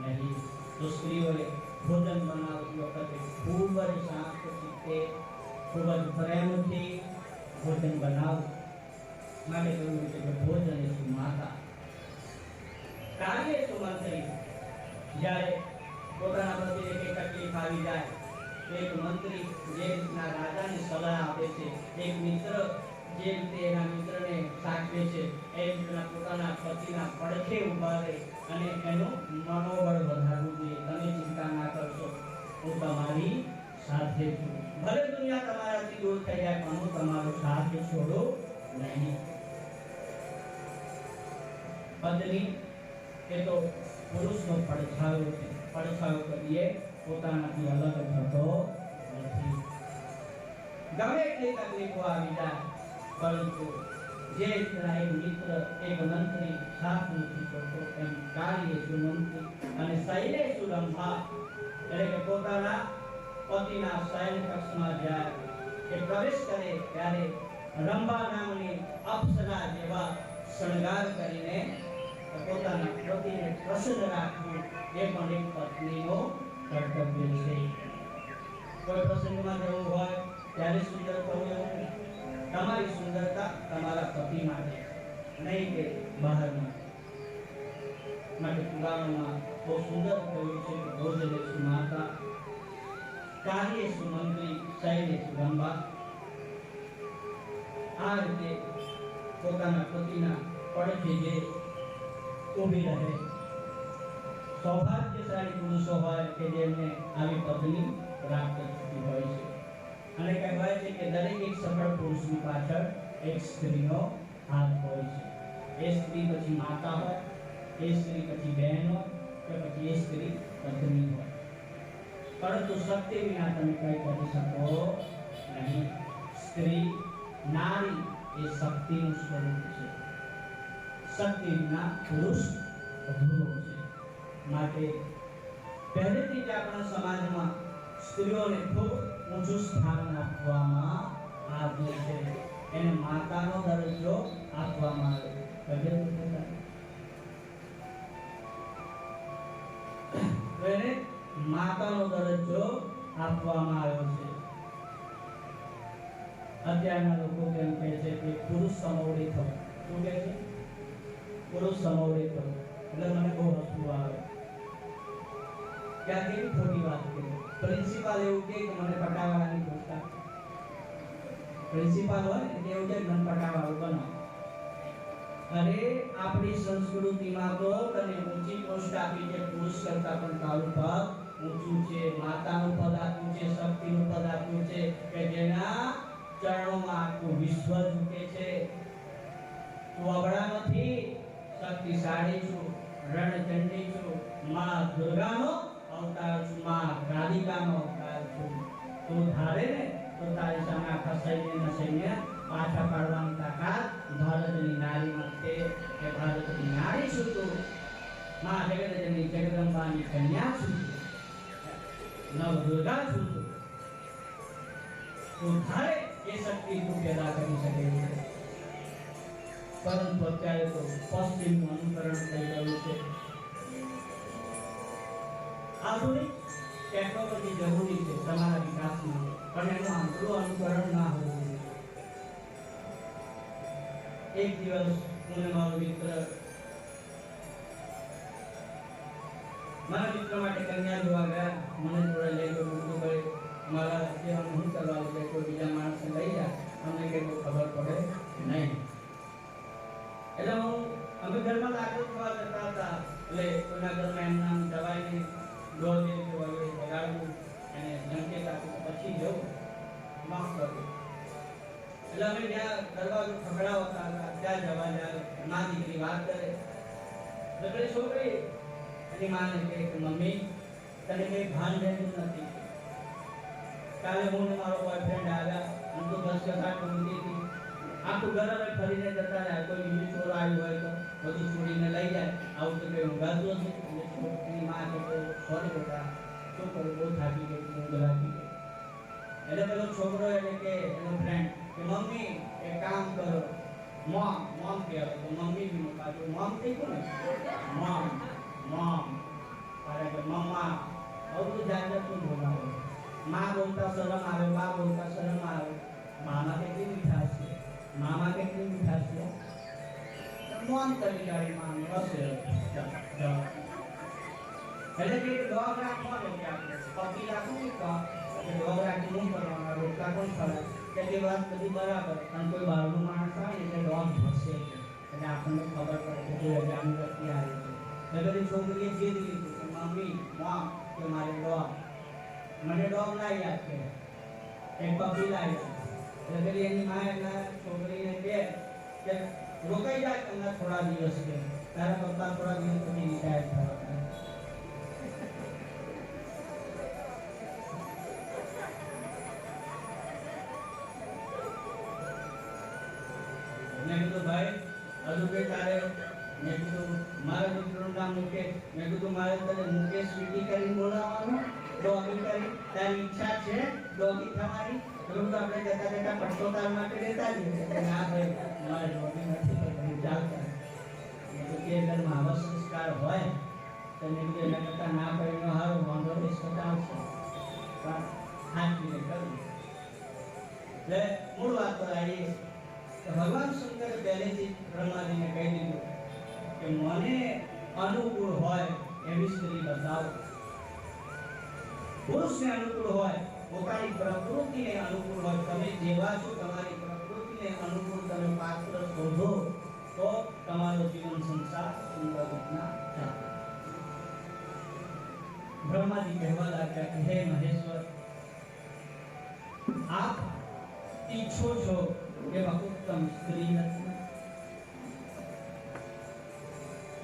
નહીં. તો સ્ત્રીઓએ ભોજન બનાવતી વખતે ખૂબ જ શાંત ચિત્તે, ખૂબ જ પ્રેમથી ભોજન બનાવવું. માટે કહ્યું છે કે ભોજન એ માતા કાર્ય સુમંત્રી જ્યારે પોતાના પ્રત્યે એક તકલીફ આવી જાય એક મંત્રી જે રીતના રાજાને સલાહ આપે છે એક મિત્ર જે રીતે એના મિત્રને સાચવે છે એ રીતના પોતાના પતિના પડખે ઊભા રહે અને એનું મનોબળ વધારવું જોઈએ તમે ચિંતા ના કરશો હું તમારી સાથે છું ભલે દુનિયા તમારાથી દૂર થઈ જાય પણ હું તમારો સાથ છોડું નહીં પત્ની એ તો પુરુષનો પડછાયો છે પડછાયો કરીએ પોતાનાથી અલગ થતો નથી ગમે એટલી તકલીફો આવી જાય પરંતુ જે રીતના એક મિત્ર એક મંત્રી સાથ નથી કરતો એમ કાર્ય સુમંત્રી અને શૈલે સુરંભા એટલે કે પોતાના પતિના શયન કક્ષમાં જાય એ પ્રવેશ કરે ત્યારે રંભા નામની અપ્સરા જેવા શણગાર કરીને પોતાના પતિને પ્રસન્ન રાખવું એ પણ એક પત્નીનો કર્તવ્ય છે કોઈ પ્રસંગમાં જવું હોય ત્યારે સુંદર થવું એવું તમારી સુંદરતા તમારા પતિ માટે નહીં કે બહારમાં માટે પુરાણોમાં બહુ સુંદર કહ્યું છે કે ભોજને સુમાતા કાર્ય સુમંત્રી શૈલે સુરંભા આ રીતે પોતાના પતિના પડખે જે ઊભી રહે સૌભાગ્યશાળી પુરુષો હોય કે જેમને આવી પત્ની પ્રાપ્ત થતી હોય છે અને કહેવાય છે કે દરેક એક સફળ પુરુષની પાછળ એક સ્ત્રીનો હાથ હોય છે એ સ્ત્રી પછી માતા હોય એ સ્ત્રી પછી બહેન હોય કે પછી એ સ્ત્રી પત્ની હોય પરંતુ શક્તિ વિના તમે કઈ કરી શકો નહીં સ્ત્રી નારી એ શક્તિનું સ્વરૂપ છે શક્તિ વિના પુરુષ અધૂરો છે માટે પહેલેથી જ આપણા સમાજમાં સ્ત્રીઓને ખૂબ ઊંચું સ્થાન આપવામાં આવ્યું છે એને માતાનો દરજ્જો આપવામાં આવ્યો એને માતાનો દરજ્જો આપવામાં આવ્યો છે અત્યારના લોકો કેમ કહે છે કે પુરુષ સમોવડી થવું શું કહે છે પુરુષ સમોવડી થવું એટલે મને બહુ હસવું આવે કે આ કેવી ખોટી વાત કરી પ્રિન્સિપાલ એવું કે મને પટાવાળાની પોસ્ટ પ્રિન્સિપાલ હોય એટલે એવું કે મને પટાવાળું બનાવો અરે આપણી સંસ્કૃતિમાં તો તને ઊંચી પોસ્ટ આપી છે પુરુષ કરતા પણ તારું પદ ઊંચું છે માતાનું પદ આપ્યું છે શક્તિનું પદ આપ્યું છે કે જેના ચરણોમાં આખું વિશ્વ ઝૂકે છે તું અબળા નથી શક્તિશાળી છું રણચંડી છું માં દુર્ગાનો અવતાર છું માં રાધિકાનો અવતાર છું તું ધારે ને તો તારી સામે આખા સૈન્ય પાછા પાડવાની તાકાત ભારતની નારીમાં છે કે ભારતની નારી છું તું માં જગતજનની જગદંબાની કન્યા છું નવ દુર્ગા છું તું ધારે એ શક્તિ તું પેદા કરી શકે છે પરંતુ અત્યારે તો પશ્ચિમનું અનુકરણ થઈ રહ્યું છે આધુનિક ટેકનોલોજી જરૂરી છે તમારા વિકાસમાં પણ એનું આંતરું અનુકરણ ના હોવું જોઈએ એક દિવસ હું મારો મિત્ર મારા મિત્ર માટે કન્યા જોવા ગયા મને થોડા લઈ ગયો ઉર્દુ ભાઈ મારા જેવા હું કરવા લઈ કોઈ બીજા માણસને લઈ જાય અમને કઈ ખબર પડે નહીં એટલે અમે ઘરમાં દાખલ થવા જતા હતા એટલે કોઈના ઘરમાં એમના દવાઈની ડોઝ વગેરે વગાડવું અને સંકેત આપવું પછી જવું માફ કરવું એટલે અમે જ્યાં દરવાજો ખખડાવતા હતા ત્યાં જવા જાય મા દીકરી વાત કરે એટલે છોકરી એની માને કહે કે મમ્મી તને કઈ ભાન રહેતું નથી કાલે હું ને મારો બોયફ્રેન્ડ આવ્યા હું તો બસ કસાટ ઊંઘી હતી આખું ઘર અમે ફરીને જતા રહ્યા કોઈ બીજું ચોર આવ્યું હોય તો બધું છોડીને લઈ જાય આવું તો કઈ ઊંઘાતું હશે એટલે છોકરીની માં કે સોરી બેટા શું કરું બહુ થાકી ગઈ ઊંઘ લાગી ગઈ એટલે પેલો છોકરો એટલે કે એનો ફ્રેન્ડ કે મમ્મી એક કામ કરો મોમ કહેવાય તો મમ્મી બી પાછું મોમ થઈ ગયું ને મોમ અરે કે મમ્મા આવું તો જાતનું બોલાવે માં બોલતા શરમ આવે બા બોલતા શરમ આવે મામાં કેટલી મીઠાશ છે મામા કેટલી મીઠાશ છે મોન કરી જાળી માં વસે એટલે કે ડોગ રાખવાનો કે આપણે પપી રાખવું કે ડોગ રાખી નહીં કરવાના રોટલા કોણ ખવડાવે એટલે વાત બધી બરાબર અને કોઈ બહારનું માણસ આવે એટલે ડોગ ભસે એટલે આપણને ખબર પડે કે જાણી વ્યક્તિ આવી છે એટલે બધી છોકરીએ જીદ લીધું કે મમ્મી મોમ કે મારે ડોગ મને ડોગ લાવી આપે એક પપી લાવી એટલે પેલી એની માએ એના છોકરીને કહે કે રોકાઈ જાય તમને થોડા દિવસ કે તારા પપ્પા થોડા દિવસ પછી રિટાયર થવાના મેં કીધું ભાઈ હજુ કે તારે મેં કીધું મારા દીકરાનું નામ મુકેશ મેં કીધું મારે તને મુકેશ વીટી કરીને બોલાવવાનું ડોગી કરી તારી ઈચ્છા છે ડોગી થવાની તો આપણે જતા જતા પટ્ટો તાર માટે લેતા જઈએ ના ભાઈ મારે ડોગી નથી તો તમે ચાલતા તો કે ઘરમાં આવા સંસ્કાર હોય તો મેં કીધું એના કરતાં ના પાડીનો હારો વાંધો નહીં સતાવશે પણ હાથીને કરવું એટલે મૂળ વાત પર આવીએ ભગવાન શંકર પહેલેથી બ્રહ્માજીને કહી દીધું કે મને અનુકૂળ હોય એવી સ્ત્રી બતાવો પુરુષને અનુકૂળ હોય પોતાની પ્રકૃતિને અનુકૂળ હોય તમે જેવા છો તમારી પ્રકૃતિને અનુકૂળ તમે પાત્ર શોધો તો તમારો જીવન સંસાર સુંદર રીતના ચાલે બ્રહ્માજી કહેવા લાગ્યા કે હે મહેશ્વર આપ ઈચ્છો છો એવા ઉત્તમ સ્ત્રી નથી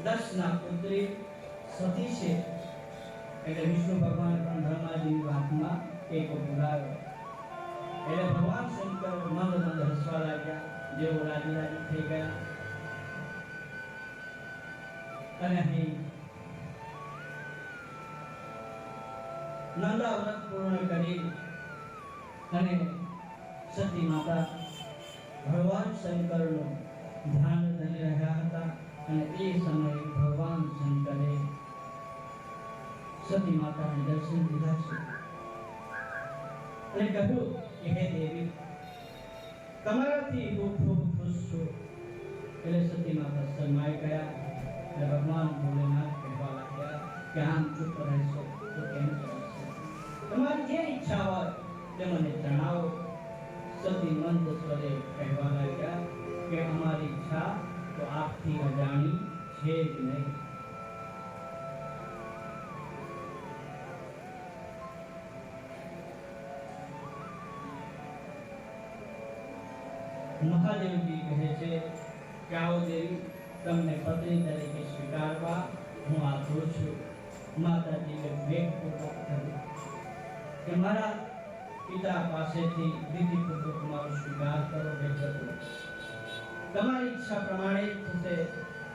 દશના પુત્રી સતી છે એટલે વિષ્ણુ ભગવાન પણ બ્રહ્માજીની વાતમાં એક પુરાવ્યો એટલે ભગવાન શંકર મંદ મંદ હસવા લાગ્યા જેઓ રાજી રાજી થઈ ગયા અને અહીં નંદા વ્રત પૂર્ણ કરી અને સતી માતા ભગવાન શંકરનું ધ્યાન ધરી રહ્યા હતા અને એ સમયે ભગવાન શંકરે સતી માતાને દર્શન દીધા છે અને કહ્યું કે હે દેવી તમારાથી હું ખૂબ ખુશ છું એટલે સતી માતા શરમાઈ ગયા અને ભગવાન ભોલેનાથ કહેવા લાગ્યા કે આમ ચૂપ રહેશો તો કેમ કરશો તમારી જે ઈચ્છા હોય તે મને જણાવો સતી મંદ સ્વરે કહેવા લાગ્યા કે અમારી ઈચ્છા તો આપથી અજાણી છે જ નહીં મહાદેવજી કહે છે કે આવો દેવી તમને પત્ની તરીકે સ્વીકારવા હું આતુર છું માતાજીએ વેગપૂર્વક કહ્યું કે મારા પિતા પાસેથી વિધિપૂર્વક મારો સ્વીકાર કરો બેચતો તમારી ઈચ્છા પ્રમાણે થશે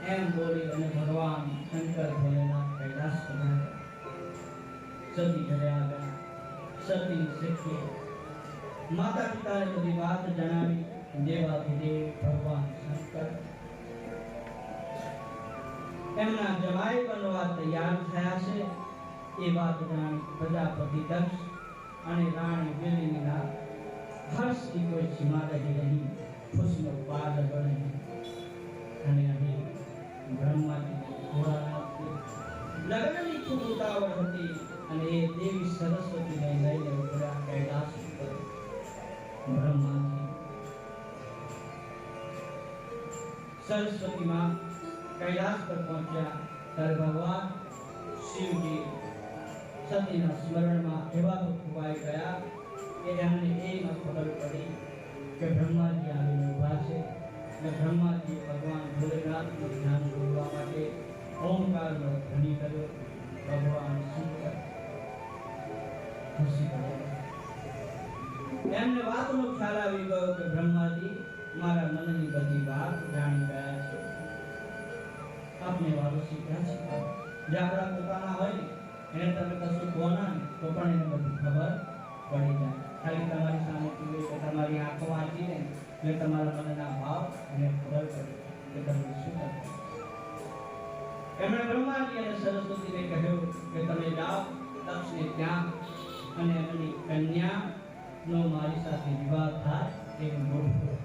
એમ બોલી અને ભગવાન શંકર ભોલેનાથ કૈલાસ પધાર્યા સતી ઘરે આવ્યા સતી શીખી માતા પિતાને બધી વાત જણાવી દેવાધિદેવ ભગવાન શંકર એમના જમાઈ બનવા તૈયાર થયા છે એ વાત જાણી પ્રજાપતિ દક્ષ અને રાણી વેલિનીના હર્ષની કોઈ સીમા રહી નહીં ખુશીનો પાર બને અને અહીં બ્રહ્માજી લગ્નની ખૂબ ઉતાવળ હતી અને એ દેવી સરસ્વતીને લઈને ઉતર્યા કૈલાસ ઉપર બ્રહ્માજી સરસ્વતીમાં કૈલાસ પર પહોંચ્યા ત્યારે ભગવાન શિવજી સતીના સ્મરણમાં એવા ખોવાઈ ગયા કે એમને એ ન ખબર પડી કે બ્રહ્માજી આવીને ઊભા છે અને બ્રહ્માજી ભગવાન ભોલેનાથનું ધ્યાન જોડવા માટે ઓમકારનો ધ્વનિ કર્યો ભગવાન શંકર ખુશી પડ્યા એમને વાતનો ખ્યાલ આવી ગયો કે બ્રહ્માજી મારા મનની બધી વાત જાણી ગયા છે આપને વાતો શીખ્યા છે જે આપણા પોતાના હોય ને એને તમે કશું કહો ના તો પણ એને બધી ખબર પડી જાય ખાલી તમારી સામે જોઈએ કે તમારી આંખો વાંચીને એટલે તમારા મનના ભાવ એને ખબર પડી કે તમે શું કરશો એમણે બ્રહ્માજી અને સરસ્વતીને કહ્યું કે તમે જાઓ દક્ષને ત્યાં અને એમની કન્યાનો મારી સાથે વિવાહ થાય એવું ગોઠવો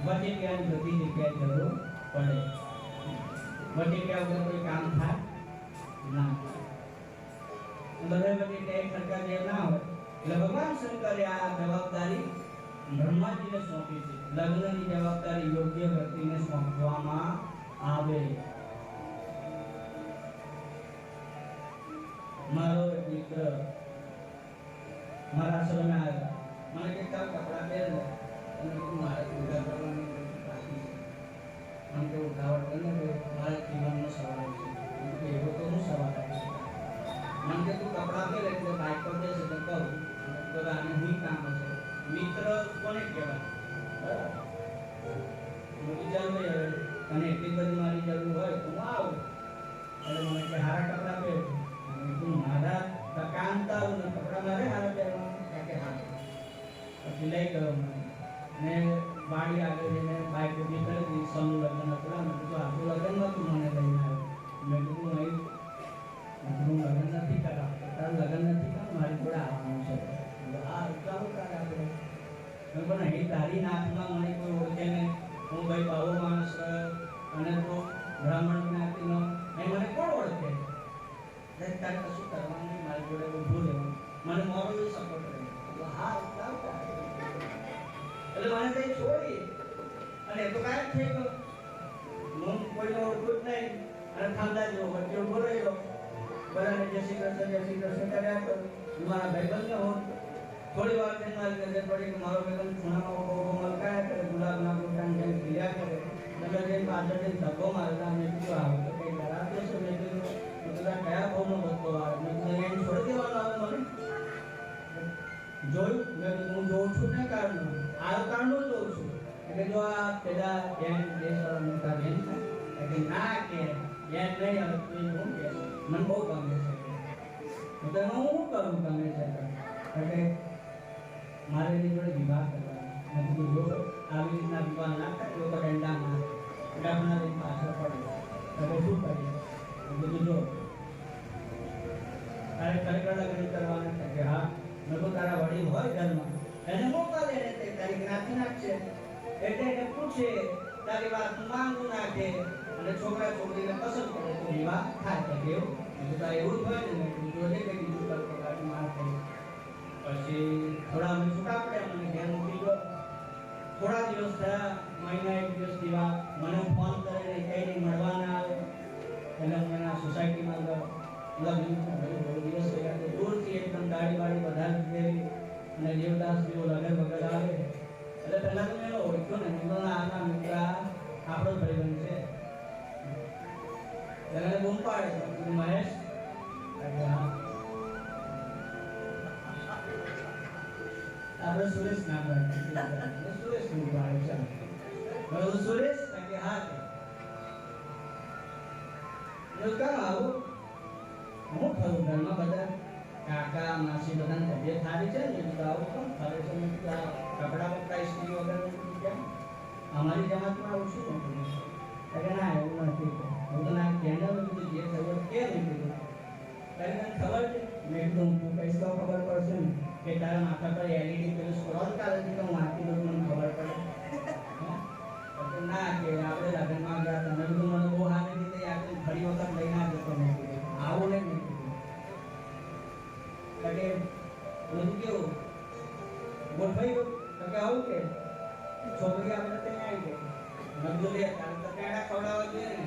વચેટિયાની બધી જગ્યાએ જરૂર પડે. વચેટિયા વગર કોઈ કામ થાય ના. બધા વચેટિયા એક સરકાર જે ના હોય એટલે ભગવાન શંકરે આ જવાબદારી બ્રહ્માજીને સોંપી છે. લગ્નની જવાબદારી યોગ્ય વ્યક્તિને સોંપવામાં આવે. મારો એક મિત્ર મારા આશ્રમે આવ્યો. મને કે ચાલ કપડા પહેર લે. અને મારે પૂજા કરવાની બાકી છે. મને કે ઉતાવળ કરીને મારા જીવનનો સવાલ છે. એવો તો હું સવાલ આપી શકું. મને કે તું કપડા પહેર એટલે બાઇક પર જશે તો કહું તો આને હું કામ છે. મિત્ર કોને કહેવાય? ચાલ ભાઈ અને એટલી બધી મારી જરૂર હોય તો હું આવું. એટલે મને કે હારા કપડા પહેર. તું મારા કામતા ને કપડા મારે હારા પહેરવા કે હા. પછી લઈ ગયો ને વાડી આગળ જઈને બાઇક ઉભી કરી દીધી. સમૂહ લગ્ન હતું. મેં કીધું આટલું લગ્ન નતું મને લઈને આવ્યો. મેં કીધું નહીં હું લગ્ન નથી કરાવતો. તારું લગ્ન નથી કર મારી જોડે આવવાનું છે. આ ઉતારું કાઢ આપણે પણ અહીં તારી નાથમાં મને કોઈ ઓળખે નહીં. હું ભાઈ બાવો માણસ અને તો બ્રાહ્મણ જ્ઞાતિનો અહીં મને કોણ ઓળખે? તારે કશું કરવાનું નહીં. મારી જોડે ઊભું રહેવાનું. મને મારો બી સપોર્ટ કરે. હા ઉતારું કાઢ એટલે મને કઈ છોડી અને એ તો કાંઈ થઈ ગયો. હું કોઈને ઓળખું જ નહીં અને ખાનદાર જેવો વચ્ચે ઊભો રહ્યો. બધાને જય શ્રી કૃષ્ણ કર્યા કરું. મારા ભાઈબંધને હોત થોડી વાર થઈને મારી નજર પડી કે મારો ભાઈબંધ ખૂણામાં ઉભો મલકાયા કરે. ગુલાબના ફૂલકાને જેમ ખીલ્યા કરે. એટલે જઈને પાછળ જઈને ધક્કો મારતા. મેં કીધું આવો તો કંઈ ખરાબ છે. મેં કીધું બધા કયા ભાવનો ધક્કો આવે? મેં કીધું એને છોડી દેવાનો આવે મને. જોયું મેં કીધું હું જોઉં છું ને કારણનું આ કારણનું જોઉં છું. એટલે જો આ પેલા બેન દેશવાળા મોટા બેન કે ના કે યાદ નહીં આવે તો હું કે મને બહુ ગમે છે. તો હું કરું ગમે છે એટલે મારે એની જોડે વિવાહ કરવાનો. મેં કીધું જો આવી રીતના વિવાહ ના થાય તો દંડામાં દંડામાં પાછળ પડે એટલે શું કરીએ? કીધું જો તારે ખરેખર લગ્ન કરવાના છે કે હા. મેં તો તારા વડીલ હોય ઘરમાં એને મોકલે ને તે તારી જ્ઞાતિ નાખશે. એટલે એને પૂછે તારી વાત માંગુ નાખે અને છોકરા છોકરીને પસંદ કરે તો વિવાહ થાય. તો કેવું તારે એવું જ હોય ને જોડે કે બીજું કરતો ગાડી માર થઈ. પછી થોડા અમે છૂટા પડ્યા. મને ઘેર મૂકી ગયો. થોડા દિવસ થયા. મહિના એક દિવસ દિવા મને ફોન કરે ને કઈ નહીં મળવાના આવે. એટલે હું એના સોસાયટીમાં ગયો. લગ્ન બહુ દિવસ થયા. દૂરથી એકદમ ગાડી વાળી બધા દેવી અને દેવદાસ જેવો લગન વગર આવે. એટલે પહેલા તો મેં ઓળખ્યો ને આના મિત્ર આપણો ભાઈબંધ છે. એટલે બૂમ પાડે મહેશ. આપણે સુરેશ નામ રાખ્યું. સુરેશ બૂમ પાડે છે. સુરેશ કે હા કામ આવું હું ખરું ઘરમાં બધા કાકા માસી બધાની તબિયત સારી છે ને તો આવું કોણ ફરે છે? કપડા બપડા સ્ત્રી વગર કેમ અમારી જમાતમાં ઓછું નહોતું. એટલે ના એવું નથી. હું તો ના કેન્ડલ બધું જે ખબર કે નહીં કીધું તારે તને ખબર છે? મેં કીધું તું કહીશ તો ખબર પડશે ને કે તારા માથા પર એલઈડી પેલું સ્ક્રોલ કરે છે તો હું આખી બધું મને ખબર પડે. ના કે આપણે લગ્નમાં ગયા તમે બધું મને બહુ સારી રીતે યાદ ફરી વખત લઈને આવજો. મેં કીધું આવું નહીં. એટલે બધું કેવું ગોઠવાઈ ગયું તો કે આવું કે છોકરી આપણે ત્યાં આવી ગઈ. બધું લે તારે તો પેડા ખવડાવવા જોઈએ ને.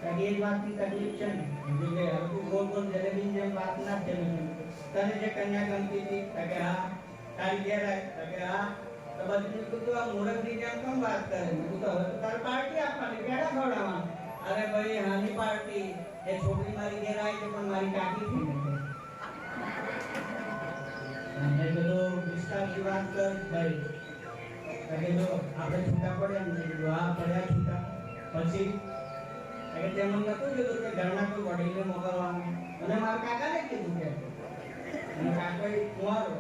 કારણ એ જ વાતની તકલીફ છે ને. બીજું કે હવે તું ગોલ ગોલ જલેબી જેમ વાત ના છે. તને જે કન્યા ગમતી હતી કે હા તારી ઘેર આવી કે હા તો બધું તું આ મૂર્ખની જેમ કેમ વાત કરે? તું તો હવે તો તારે પાર્ટી આપવાની પેડા ખવડાવવાનું. અરે ભાઈ હાની પાર્ટી એ છોકરી મારી ઘેર આવી છે પણ મારી કાકી થઈ નથી. મેં કીધું વિસ્તારથી વાત કર ભાઈ. જો આપણે છૂટા પડ્યા ને આ પડ્યા છૂટા પછી તેમ નતું કીધું કે ઘરના કોઈ વડીલને મોકલવાનું. અને મારા કાકાને કીધું કે અને કાકા કુંવારો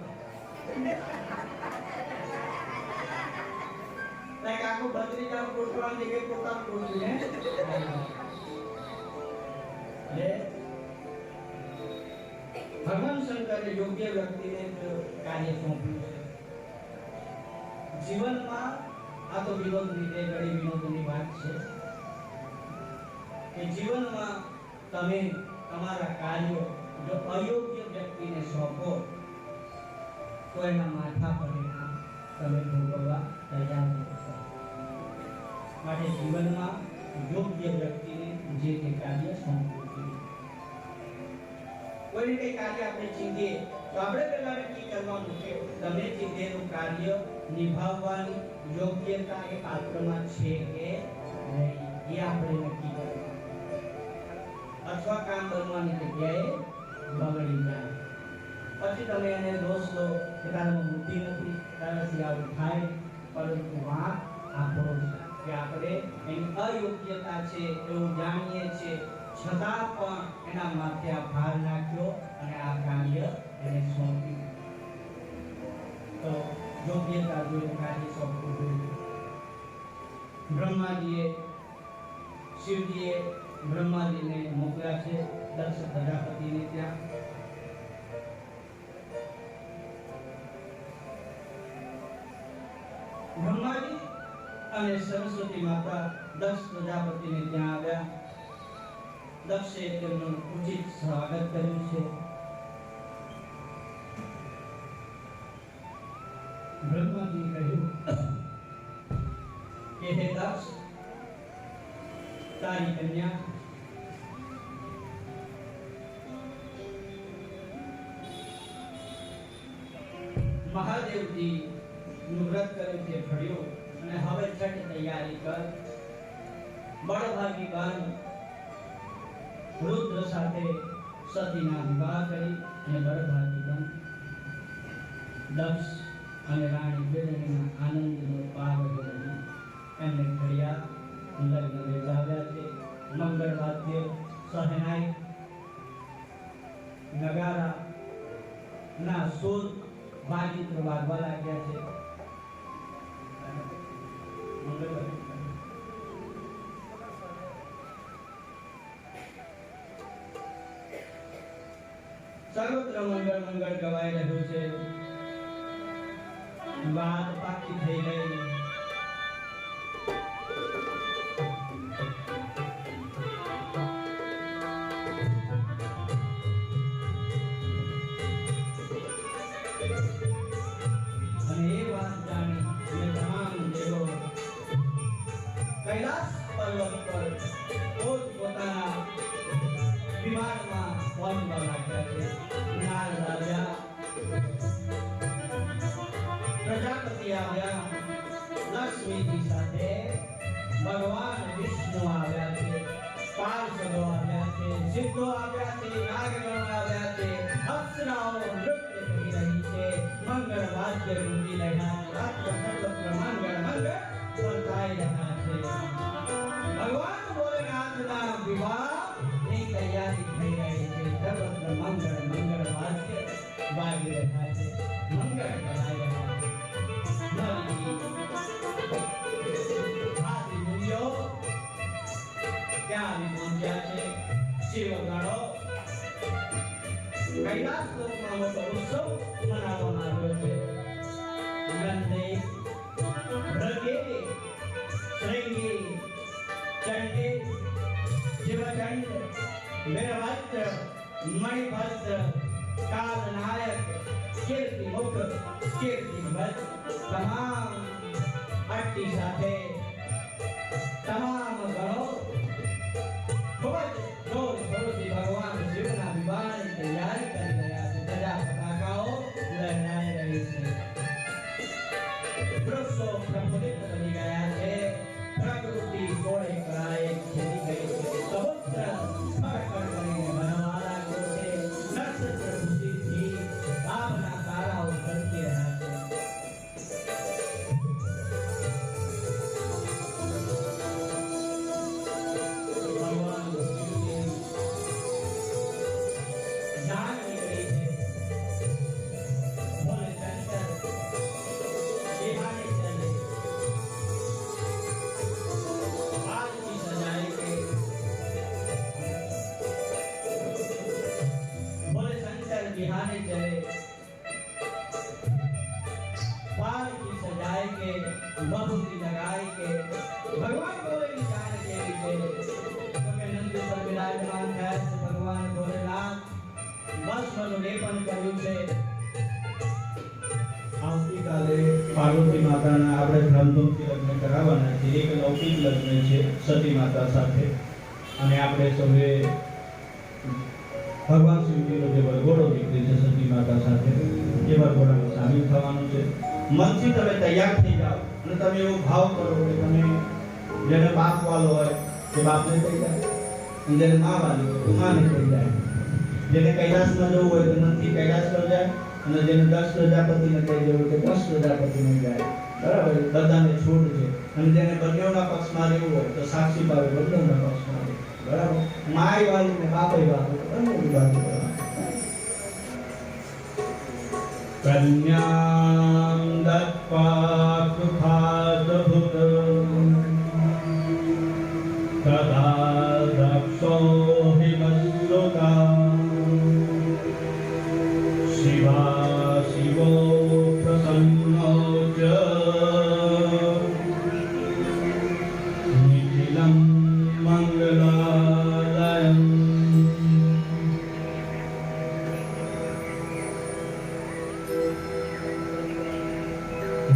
કાકુ બત્રી જાવ કોટવાની જગ્યાએ પોતાનું કોટલું હે. ભગવાન શંકરે યોગ્ય વ્યક્તિને કાર્ય સોંપ્યું છે. જીવનમાં આ તો વિનોદની તે ઘડી વિનોદની વાત છે કે જીવનમાં તમે તમારા કાર્યો જો અયોગ્ય વ્યક્તિને સોંપો તો એના માથા પરિણામ તમે ભોગવવા તૈયાર છો. માટે જીવનમાં યોગ્ય વ્યક્તિને જે તે કાર્ય સોંપવું જોઈએ. કોઈને કઈ કાર્ય આપણે ચીંધીએ તો આપણે પહેલા નક્કી કરવાનું છે તમે ચીંધેલું કાર્ય નિભાવવાની યોગ્યતા એ પાત્રમાં છે કે નહીં એ આપણે નક્કી કરવાનું. અથવા કામ બનવાની જગ્યાએ બગડી જાય પછી તમે એને દોષ દો કે તારામાં બુદ્ધિ નથી, તારાથી આવું થાય. પરંતુ વાત આપણો છે કે આપણે એની અયોગ્યતા છે એવું જાણીએ છીએ છતાં પણ એના માથે આ ભાર નાખ્યો અને આ કાર્ય એને સોંપ્યું. તો યોગ્યતા જોઈને કાર્ય સોંપવું જોઈએ. બ્રહ્માજીએ શિવજીએ બ્રહ્માજીને મોકલ્યા છે દક્ષ પ્રજાપતિને ત્યાં. બ્રહ્માજી અને સરસ્વતી માતા દક્ષ પ્રજાપતિને ત્યાં આવ્યા. દક્ષે તેમનું ઉચિત સ્વાગત કર્યું છે. બ્રહ્માજી કહ્યું કે હે દક્ષ, તારી કન્યા મહાદેવજી નું વ્રત કર્યું તે ભળ્યું અને હવે છઠ તૈયારી કર. બળભાગી બાન રુદ્ર સાથે સતીના વિવાહ કરી અને બળભાગી બન દક્ષ અને રાણી બેનના આનંદનો પાર નથી. એમને ઘડિયા લગ્ન લેવડાવ્યા છે. મંગળ વાદ્ય સહનાઈ નગારા ના સુર વાજિત્ર વાગવા લાગ્યા છે. સર્વત્ર મંગળ મંગળ ગવાઈ રહ્યું છે. વાત પાકી થઈ ગઈ. અને એ વાત જાણી અને તમામ દેવો કૈલાસ પર્વત પર પોતાના વિમાનમાં પહોંચવા લાગ્યા છે. નારદ આવ્યા, પ્રજાપતિ આવ્યા, લક્ષ્મીજી સાથે ભગવાન વિષ્ણુ આવ્યા છે, પાર્ષદો આવ્યા છે, સિદ્ધો આવ્યા છે, નાગગણો આવ્યા છે, અપ્સરાઓ નૃત્ય કરી રહી છે. મંગળ વાદ્ય ગુંજી રહ્યા છે. રાત્ર સર્વત્ર મંગળ મંગળ વર્તાઈ રહ્યા છે. ભગવાન ભોલેનાથના વિવાહની તૈયારી થઈ રહી છે. સર્વત્ર મંગળ મંગળ વાદ્ય વાગી રહ્યા છે. મંગળ કરાઈ રહ્યા છે. આદિ મુનિઓ ત્યાં આવી પહોંચ્યા છે. શિવગણો કૈલાસ લોકમાં મોટો ઉત્સવ મનાવવામાં આવ્યો છે. ગંધે ભૃગે શ્રૃંગી ચંડે શિવચંડ વીરભદ્ર મણિભદ્ર કાલનાયક કીર્તિમુખ કીર્તિભદ્ર તમામ અટ્ટી સાથે તમામ ગણો ખૂબ જ જોર શોરથી ભગવાન શિવના વિવાહની તૈયારી કરી રહ્યા છે. ધજા પતાકાઓ લહેરાઈ રહી છે. વૃક્ષો પ્રફુલ્લિત બની ગયા છે. પ્રકૃતિ કોળે કળાએ ખેલી ગઈ છે. સમુદ્ર ખડખડ કરીને વહેવા લાગ્યો છે. નક્ષત્ર ખુશીથી આપના તારાઓ તડકી રહ્યા છે. પણ કર્યું છે. આવતીકાલે પાર્વતી માતાના આપણે ધામધૂમથી લગ્ન કરાવવાના છે. એક લૌકિક લગ્ન છે સતી માતા સાથે, અને આપણે સૌએ ભગવાન શિવજીનો જે વરઘોડો નીકળે છે સતી માતા સાથે, એ વરઘોડામાં સામેલ થવાનું છે. મનથી તમે તૈયાર થઈ જાઓ અને તમે એવો ભાવ કરો કે તમે જેને બાપ વાલો હોય તે બાપને કહી જાય, જેને મા વાલી હોય તો માને કહી જાય, જેને કૈલાસમાં જવું હોય તો મનથી કૈલાસ પર જાય, અને જેને 10 પ્રજાપતિને કહી દેવું કે 10 પ્રજાપતિને જાય. બરાબર, બધાને છૂટ છે. અને જેને બંનેના પક્ષમાં રહેવું હોય તો સાક્ષી પાવે બંનેના પક્ષમાં રહે. બરાબર, માય વાલી ને બાપય વાલી બંને બાજુ કન્યાં દત્વા કૃપાદભુત તદા દક્ષો હિમસ્લોકા શિવા શિવો પ્રસન્નો ચ નિખિલં મંગલાલયં.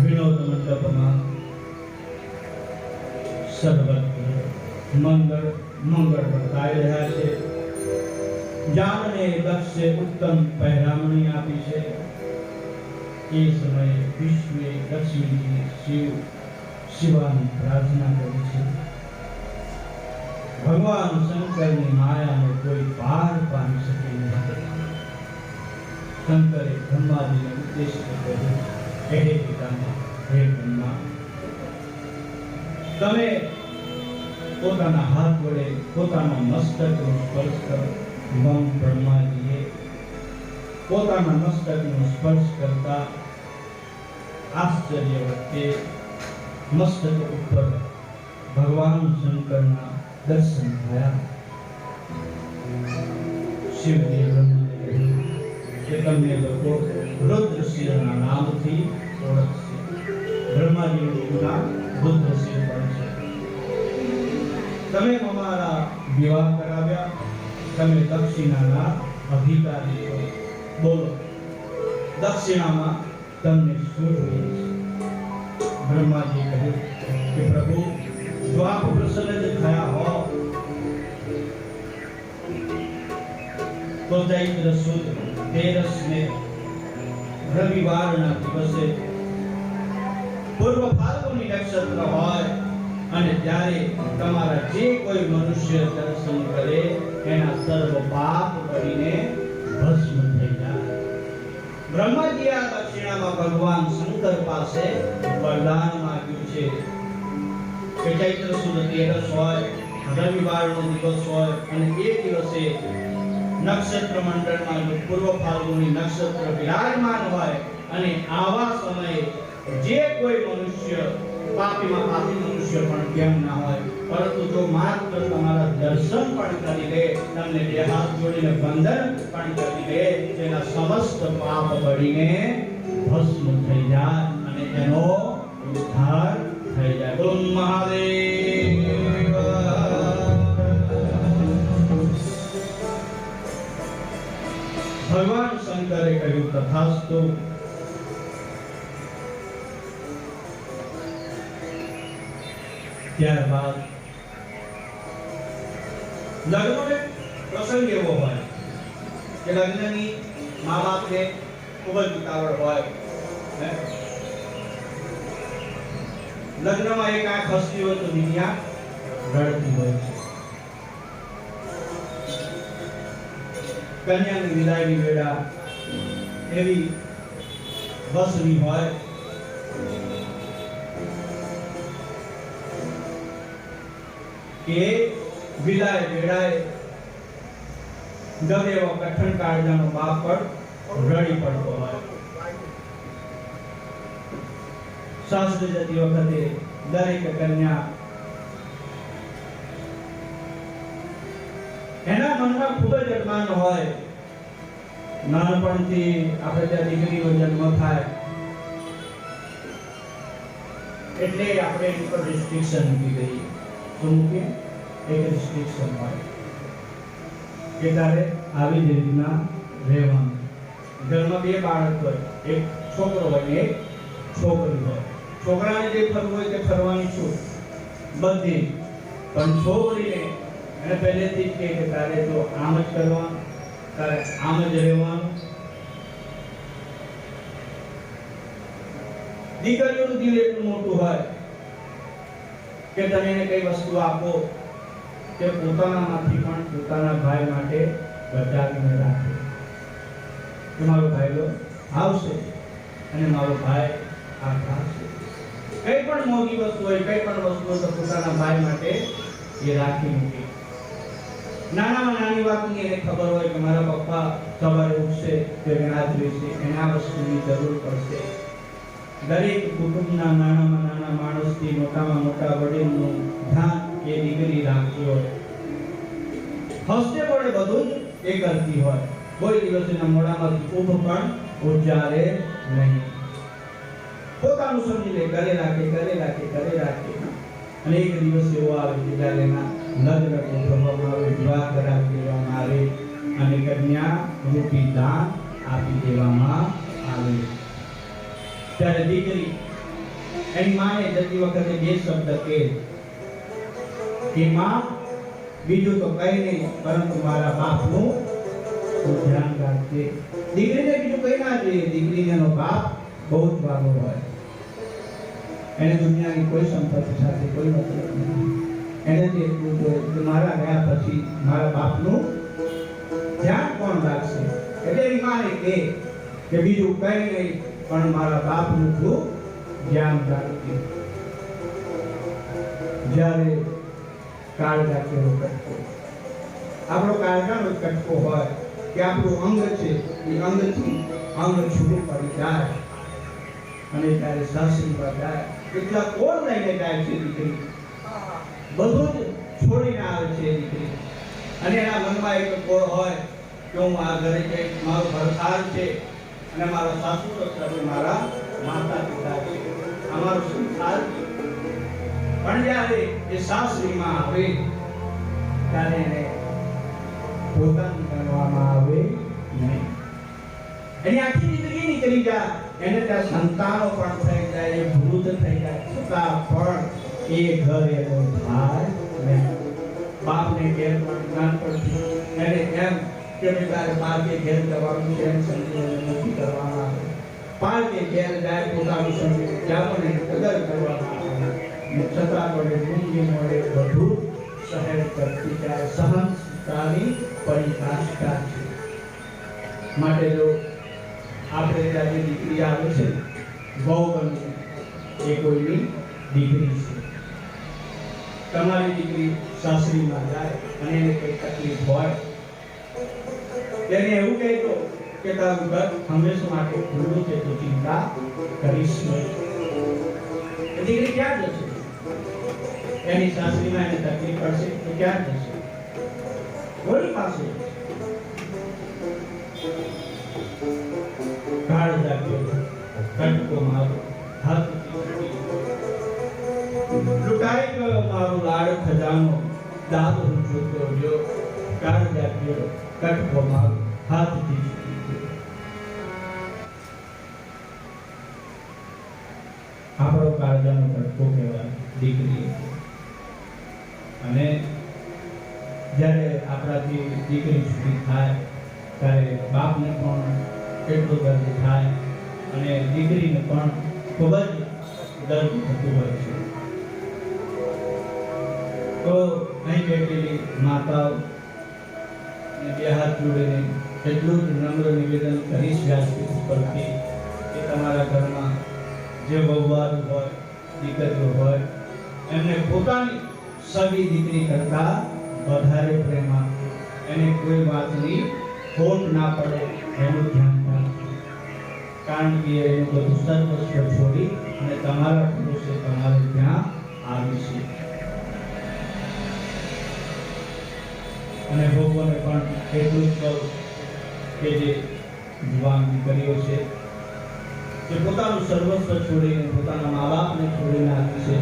વિનોદ મંડપમાં સર્વત્ર મંગળ મંગળ વર્તાઈ રહ્યા છે. જાનને દક્ષે ઉત્તમ પહેરામણી આપી છે. એ સમયે વિશ્વે લક્ષ્મીજી શિવાની પ્રાર્થના કરી છે. ભગવાન શંકરની માયાને કોઈ પાર પામી શકે નહીં. શંકરે બ્રહ્માજીને ઉદ્દેશ કર્યો, હે પિતામહ, હે બ્રહ્મા, તમે પોતાના હાથ વડે પોતાના મસ્તકનો સ્પર્શ કરો. ભગવાન બ્રહ્માજીએ પોતાના મસ્તકનો સ્પર્શ કરતા આશ્ચર્ય વચ્ચે મસ્તક ઉપર ભગવાન શંકરના દર્શન થયા. શિવજી બ્રહ્માને કહ્યું કે તમને લોકો રુદ્રસિંહના નામથી ઓળખશે. બ્રહ્માજીનું નામ રુદ્રસિંહ પણ છે. તમે અમારા વિવાહ કરાવ્યા, તમે દક્ષિણાના અધિકારી છો. બોલો, દક્ષિણામાં તમને શું જોઈએ છે? બ્રહ્માજી કહ્યું કે પ્રભુ, જો આપ પ્રસન્ન થયા હો તો ચૈત્ર સુદ 13 રવિવારના દિવસે પૂર્વ ફાલ્ગુની નક્ષત્ર હોય અને ત્યારે તમારા જે કોઈ મનુષ્ય દર્શન કરે એના સર્વ પાપ કરીને ભસ્મ થઈ જાય. બ્રહ્માજી આ દક્ષિણામાં ભગવાન શંકર પાસે વરદાન માંગ્યું છે કે ચૈત્ર સુદ 13 હોય, રવિવારનો દિવસ હોય અને એ દિવસે નક્ષત્ર મંડળમાં જો પૂર્વ ફાલ્ગુની નક્ષત્ર વિરાજમાન હોય અને આવા સમયે જે કોઈ મનુષ્ય પાપીમાં પાપી મનુષ્ય પણ કેમ ના હોય, પરંતુ જો માત્ર તમારા દર્શન પણ કરી લે, તમને બે હાથ જોડીને વંદન પણ કરી લે, તેના સમસ્ત પાપ બળીને ભસ્મ થઈ જાય અને એનો ઉદ્ધાર થઈ જાય. બોલો મહાદેવ. ભગવાન શંકરે કહ્યું તથાસ્તુ. ત્યારબાદ લગ્નનો પ્રસંગ એવો હોય કે લગ્નની મા બાપને ખૂબ જ ઉતાવળ હોય. લગ્નમાં એક આંખ હસતી હોય તો દુનિયા રડતી હોય છે. કન્યાની વિદાયની વેળા એવી વસની હોય કે વિદાય વેળાએ ગમે એવો કઠણ કાળજાનો બાપ પણ રડી પડતો હોય. સાસરે જતી વખતે દરેક કન્યા એના મનમાં ખૂબ જ અરમાન હોય. નાનપણથી આપણે ત્યાં દીકરીનો જન્મ થાય એટલે આપણે એની પર રિસ્ટ્રિક્શન મૂકી દઈએ. તો મૂકીએ એક રિસ્ટ્રિક્શન હોય કે તારે આવી જ રીતના રહેવાનું. ઘરમાં બે બાળક હોય, એક છોકરો હોય ને એક છોકરી હોય. છોકરાને જે ફરવું હોય તે ફરવાની છૂટ બધી, પણ છોકરીને એને પહેલેથી જ કહે કે તારે તો આમ જ કરવાનું, તારે આમ જ રહેવાનું. દીકરીઓનું દિલ એટલું મોટું હોય કે તમે એને કઈ વસ્તુ આપો તે પોતાનામાંથી પણ પોતાના ભાઈ માટે બચાવીને રાખે કે મારો ભાઈલો આવશે અને મારો ભાઈ આ ખાશે. કઈ પણ મોંઘી વસ્તુ હોય, કઈ પણ વસ્તુ હોય તો પોતાના ભાઈ માટે એ રાખી મૂકે. નાનામાં નાની વાતની એને ખબર હોય કે મારા પપ્પા સવારે ઉઠશે તો એને આ જોઈશે, એને આ વસ્તુની જરૂર પડશે. દરેક કુટુંબના નાનામાં નાના માણસથી મોટામાં મોટા વડીલનું ધ્યાન એ દીકરી રાખતી હોય. હસતે પડે બધું જ એ કરતી હોય. કોઈ દિવસ એના મોઢામાંથી ઊભ પણ ઉચ્ચારે નહીં. પોતાનું સમજી લે, કરે રાખે. અને એક દિવસ એવો આવે કે જ્યારે એના લગ્ન કરવામાં આવે, વિવાહ કરાવી દેવામાં આવે અને કન્યા રૂપી દાન આપી દેવામાં આવે. ત્યારે દીકરી એની માને જતી વખતે બે શબ્દ કહે કે માં, બીજું તો કઈ નહીં, પરંતુ મારા બાપનું ધ્યાન રાખજે. દીકરીને બીજું કઈ ના જોઈએ. દીકરીને એનો બાપ બહુ જ વાલો હોય. એને દુનિયાની કોઈ સંપત્તિ સાથે કોઈ મતલબ નથી. એને તે એટલું જોઈએ કે મારા ગયા પછી મારા બાપનું ધ્યાન કોણ રાખશે. એટલે એની માને કહે કે બીજું કઈ નહીં, પણ મારા બાપનું તું ધ્યાન રાખજે. જ્યારે કાળજા કેવો કટકો, આપણો કાળજાનો કટકો હોય કે આપણું અંગ છે, એ અંગથી અંગ છૂટું પડી જાય અને ત્યારે સાસરીમાં જાય. કેટલા કોણ લઈને જાય છે દીકરી, બધું જ છોડીને આવે છે દીકરી. અને એના મનમાં એક કોળ હોય કે હું આ ઘરે જઈ, મારો ઘરસાર છે અને મારા સાસુ સસરા મારા માતા પિતા છે, અમારો સંસાર છે. પણ જ્યારે એ સાસરીમાં આવે ત્યારે એને પોતાનું ગણવામાં આવે નહીં. એની આખી જિંદગી નીકળી જાય, એને ત્યાં સંતાનો પણ થઈ જાય, એ વૃદ્ધ થઈ જાય, છતાં પણ એ ઘર એનો થાય નહીં. બાપને ઘેર પણ નાનપણથી એને એમ કે તારે બાળકે ઘેર જવાનું છે એમ સમજીને નથી કરવામાં આવે. બાળકે ઘેર જાય પોતાનું સમજીને ત્યાં પણ એની કદર કરવામાં આવે. છતાં પણ એ મૂંગી મોડે બધું સહેજ કરતી જાય. સહનશીલતાની પરિભાષા છે. માટે જો આપણે ત્યાં જે દીકરી આવે છે, બહુ ગમે એ કોઈની દીકરી છે. તમારી દીકરી સાસરીમાં જાય અને એને કઈ તકલીફ હોય, તેને એવું કહેતો કે તારું ઘર હંમેશા માટે ખુલ્લું છે, તો ચિંતા કરીશ નહીં. દીકરી ક્યાં જશે? એની સાસરીમાં એને તકલીફ પડશે તો ક્યાં જશે? કોની પાસે? કાળ જાગ્યો કટકો મારો હાથ લૂંટાઈ ગયો મારો લાડ ખજાનો, દાદ હું જોતો રહ્યો. કાળ જાગ્યો કટકો મારો હાથથી આપણો કાળજાનો કટકો કહેવાય દીકરી. અને જ્યારે આપણાથી દીકરી છૂટી થાય ત્યારે બાપને પણ કેટલો દર્દ થાય અને દીકરીને પણ ખૂબ જ દર્દ થતું હોય છે. તો અહીં બેઠેલી માતાઓ બે હાથ જોડીને એટલું જ નમ્ર નિવેદન કરીશ વ્યાસપીઠ ઉપરથી કે તમારા ઘરમાં જે વહુવાર હોય, દીકરીઓ હોય, એમને પોતાની સગી દીકરી કરતા વધારે પ્રેમ આપો. એને કોઈ વાતની ખોટ ના પડે એનું ધ્યાન રાખો. કારણ કે એનું બધું સર્વસ્વ છોડી અને તમારા પુરુષે તમારે ત્યાં આવી છે. અને ભગવાને પણ એટલું જ કહું કે જે જુવાન દીકરીઓ છે જે પોતાનું સર્વસ્વ છોડીને પોતાના મા બાપને છોડીને આવી છે,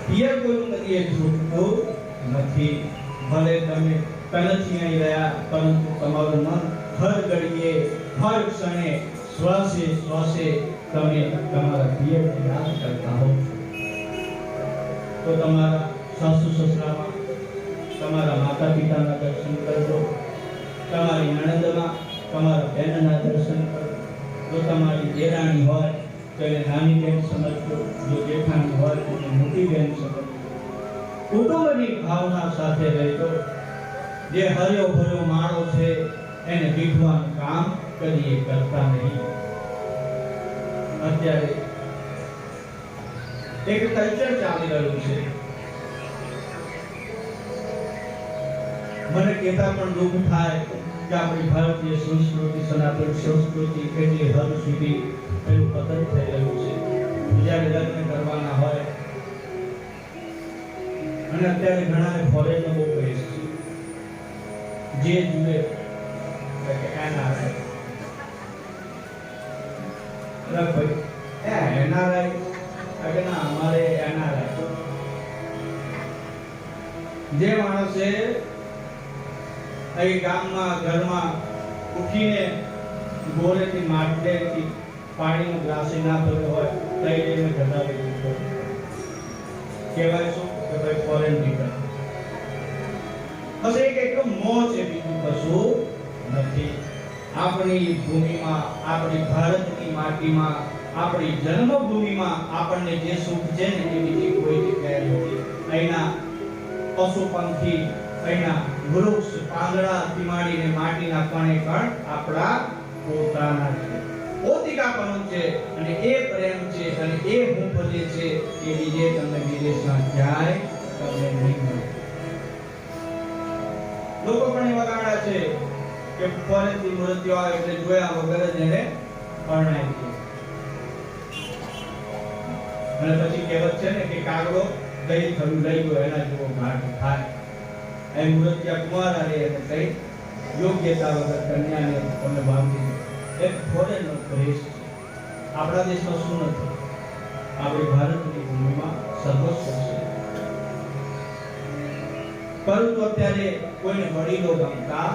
પિયર કોઈનું કદી એ છૂટતું નથી. ભલે તમે પહેલેથી અહીં રહ્યા, પરંતુ તમારું મન હર ઘડીએ હર ક્ષણે શ્વાસે શ્વાસે તમે તમારા પિયરને યાદ કરતા હો તો તમારા સાસુ સસરામાં તમારા માતા પિતાના દર્શન કરજો, તમારી નણંદમાં તમારા બહેનના દર્શન કરજો, જો તમારી દેરાણી હોય તો એને નાની બેન સમજજો, જો જેઠાણી હોય તો એને મોટી બેન સમજજો. કુટુંબની ભાવના સાથે રહેજો. જે હર્યો ભર્યો માળો છે એને વિખવાનું કામ કદી કરતા નહીં. અત્યારે એક કલ્ચર ચાલી રહ્યું છે, મને કહેતા પણ દુઃખ થાય કે આપણી ભારતીય સંસ્કૃતિ, સનાતન સંસ્કૃતિ કેટલી હદ સુધી એનું પતન થઈ રહ્યું છે. જ્યારે લગ્ન કરવાના હોય અને અત્યારે ઘણાને ફોરેનનો બહુ ક્રેઝ છે, જે જુએ કે એનઆરઆઈ ભાઈ એનઆરઆઈ કે ના અમારે એનઆરઆઈ. જે માણસે અહીં ગામમાં ઘરમાં ઉઠીને ગોળેથી માટલેથી પાણીનો ગ્લાસ ના ભર્યો હોય તઈ લઈને ઘટાડી દીધો કહેવાય શું કે ભાઈ ફોરેન નીકળે. બસ એક મોહ છે, બીજું કશું નથી. આપણી ભૂમિમાં, આપણી ભારતની માટીમાં, આપણી જન્મભૂમિમાં આપણને જે સુખ છે ને એ બીજી કોઈ જગ્યાએ નથી. અહીંના પશુ પંખી, અહીંના વૃક્ષ પાંદડાથી માંડીને માટીના કણે કણ આપણા પોતાના છે, પોતિકાપણું છે અને એ પ્રેમ છે અને એ હૂંફ જે છે એ બીજે તમને વિદેશમાં ક્યાંય તમને નહીં મળે. લોકો પણ એવા ગાડા છે કે ફોરેનથી મૃત્યુ આવે એટલે જોયા વગર જ એને પરણાવી દે. અને પછી કહેવત છે ને કે કાગડો દહીં થયું લઈ ગયો એના જેવો ઘાટ થાય. એ મૃત્યા કુંવારા રહે અને કઈ યોગ્યતા વગર કન્યાને તમને બાંધી દે. એક ફોરેનનો ક્રેઝ છે. આપણા દેશમાં શું નથી? આપણી ભારતની ભૂમિમાં સર્વસ્વ છે. પરંતુ અત્યારે કોઈને વડીલો ગમતા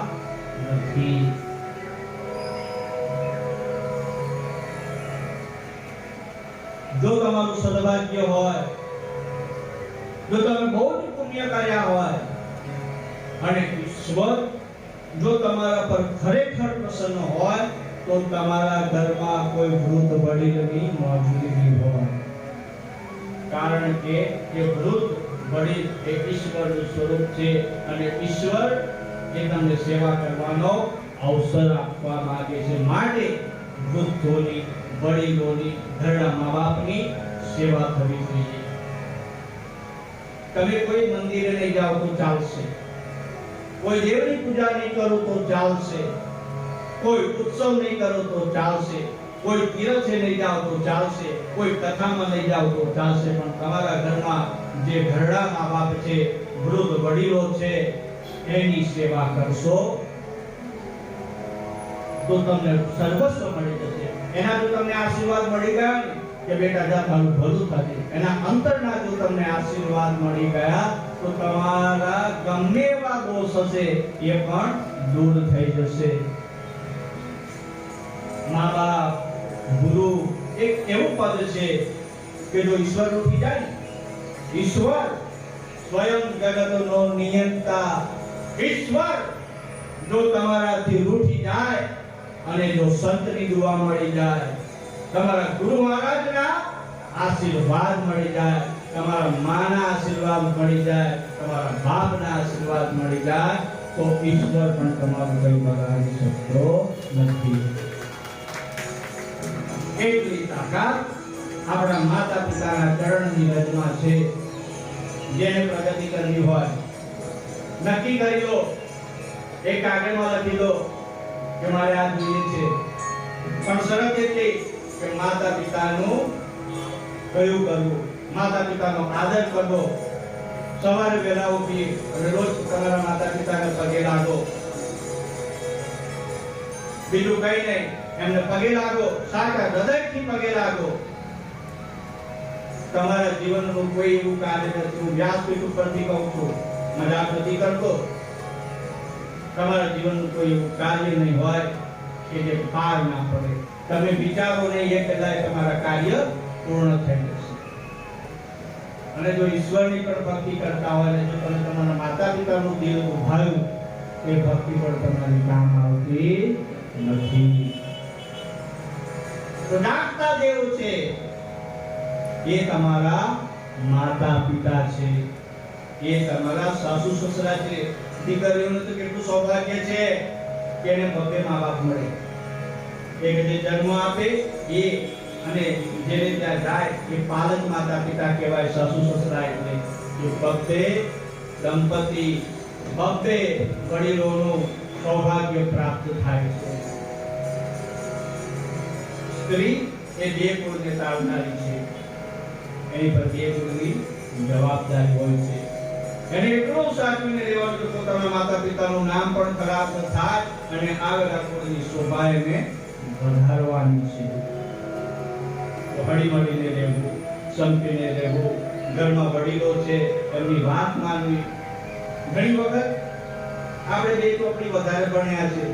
નથી. જો તમારું સદભાગ્ય હોય, જો તમે બહુ જ પુણ્ય કર્યા હોય અને ઈશ્વર જો તમારા પર ખરેખર પ્રસન્ન હોય તો તમારા ઘરમાં કોઈ વૃદ્ધ વડીલની મોજૂદગી હોય. કારણ કે એ વૃદ્ધ વડીલ એ ઈશ્વરનું સ્વરૂપ છે અને ઈશ્વર એ તમને સેવા કરવાનો અવસર આપવા માંગે છે. માટે વૃદ્ધોની, વડીલોની, ઘરના મા બાપની સેવા થવી જોઈએ. તમે કોઈ મંદિરે નહીં જાઓ તો ચાલશે, કોઈ દેવની પૂજા નહીં કરો તો ચાલશે, કોઈ ઉત્સવ નહીં કરો તો ચાલશે, કોઈ તીર્થે નહીં જાઓ તો ચાલશે, કોઈ કથામાં નહીં જાઓ તો ચાલશે, પણ તમારા ઘરમાં જે ઘરડા મા બાપ છે, વૃદ્ધ વડીલો છે, એની સેવા કરશો તો તમને સર્વસ્વ મળી જશે. એના જો તમને આશીર્વાદ મળી ગયા ને કે બેટા જા તારું ભલું થશે, એના અંતરના જો તમને આશીર્વાદ મળી ગયા તો તમારા ગમે એવા દોષ હશે એ પણ દૂર થઈ જશે. મા બાપ, ગુરુ એક એવું પદ છે કે જો ઈશ્વર ઉઠી જાય, ઈશ્વર સ્વયં જગતનો નિયંતા, ઈશ્વર જો તમારાથી રૂઠી જાય અને જો સંતની દુઆ મળી જાય, તમારા ગુરુ મહારાજના આશીર્વાદ મળી જાય, તમારા માના આશીર્વાદ મળી જાય, તમારા બાપના આશીર્વાદ મળી જાય તો ઈશ્વર પણ તમારું કઈ બગાડી શકતો નથી. એટલી તાકાત આપણા માતા પિતાના ચરણની રજમાં છે. જેને પ્રગતિ કરવી હોય નક્કી કરી લો, એક કાગળમાં લખી લો કે મારે આ જોઈએ છે, પણ શરત એટલી કે માતા પિતાનું કયું કરવું, માતા પિતાનો આદર કરવો, સવારે વહેલા ઉઠી અને રોજ તમારા માતા પિતાને પગે લાગો. બીજું કઈ નહીં, એમને પગે લાગો, સાચા હૃદયથી પગે લાગો. તમારા જીવનનું કોઈ એવું કાર્ય નથી, હું વ્યાસપીઠ ઉપરથી કહું છું, મજાક નથી કરતો. તમારા જીવનનું કોઈ એવું કાર્ય નહીં હોય કે જે પાર ના પડે. તમે વિચારો નહીં એ કદાચ તમારા કાર્ય પૂર્ણ થઈ જશે. અને જો ઈશ્વરની પણ ભક્તિ કરતા હોય અને જો તમે તમારા માતા પિતાનું દિલ દુભાયું, એ ભક્તિ પણ તમારી કામ આવતી નથી. તો નાખતા દેવું છે એ તમારા માતા પિતા છે, એ તમારા સાસુ સસરા છે. દીકરીઓનું તો કેટલું સૌભાગ્ય છે કે એને બબ્બે મા બાપ મળે. એક જે જન્મ આપે એ અને જેને ત્યાં જાય એ પાલક માતા પિતા કહેવાય. સાસુ સસરા એટલે એ બબ્બે દંપતી, બબ્બે વડીલોનું સૌભાગ્ય પ્રાપ્ત થાય છે. સ્ત્રી એ બે કુળને તારનારી છે, એની પર બે કુળની જવાબદારી હોય છે. એને એટલું સાચવીને રહેવાનું કે પોતાના માતા પિતાનું નામ પણ ખરાબ ન થાય અને આવેલા કુળની શોભા એને વધારવાની છે. તો હળી મળીને રહેવું, સંપીને રહેવું, ઘરમાં વડીલો છે એમની વાત માનવી. ઘણી વખત આપણે બે ચોપડી વધારે ભણ્યા છે,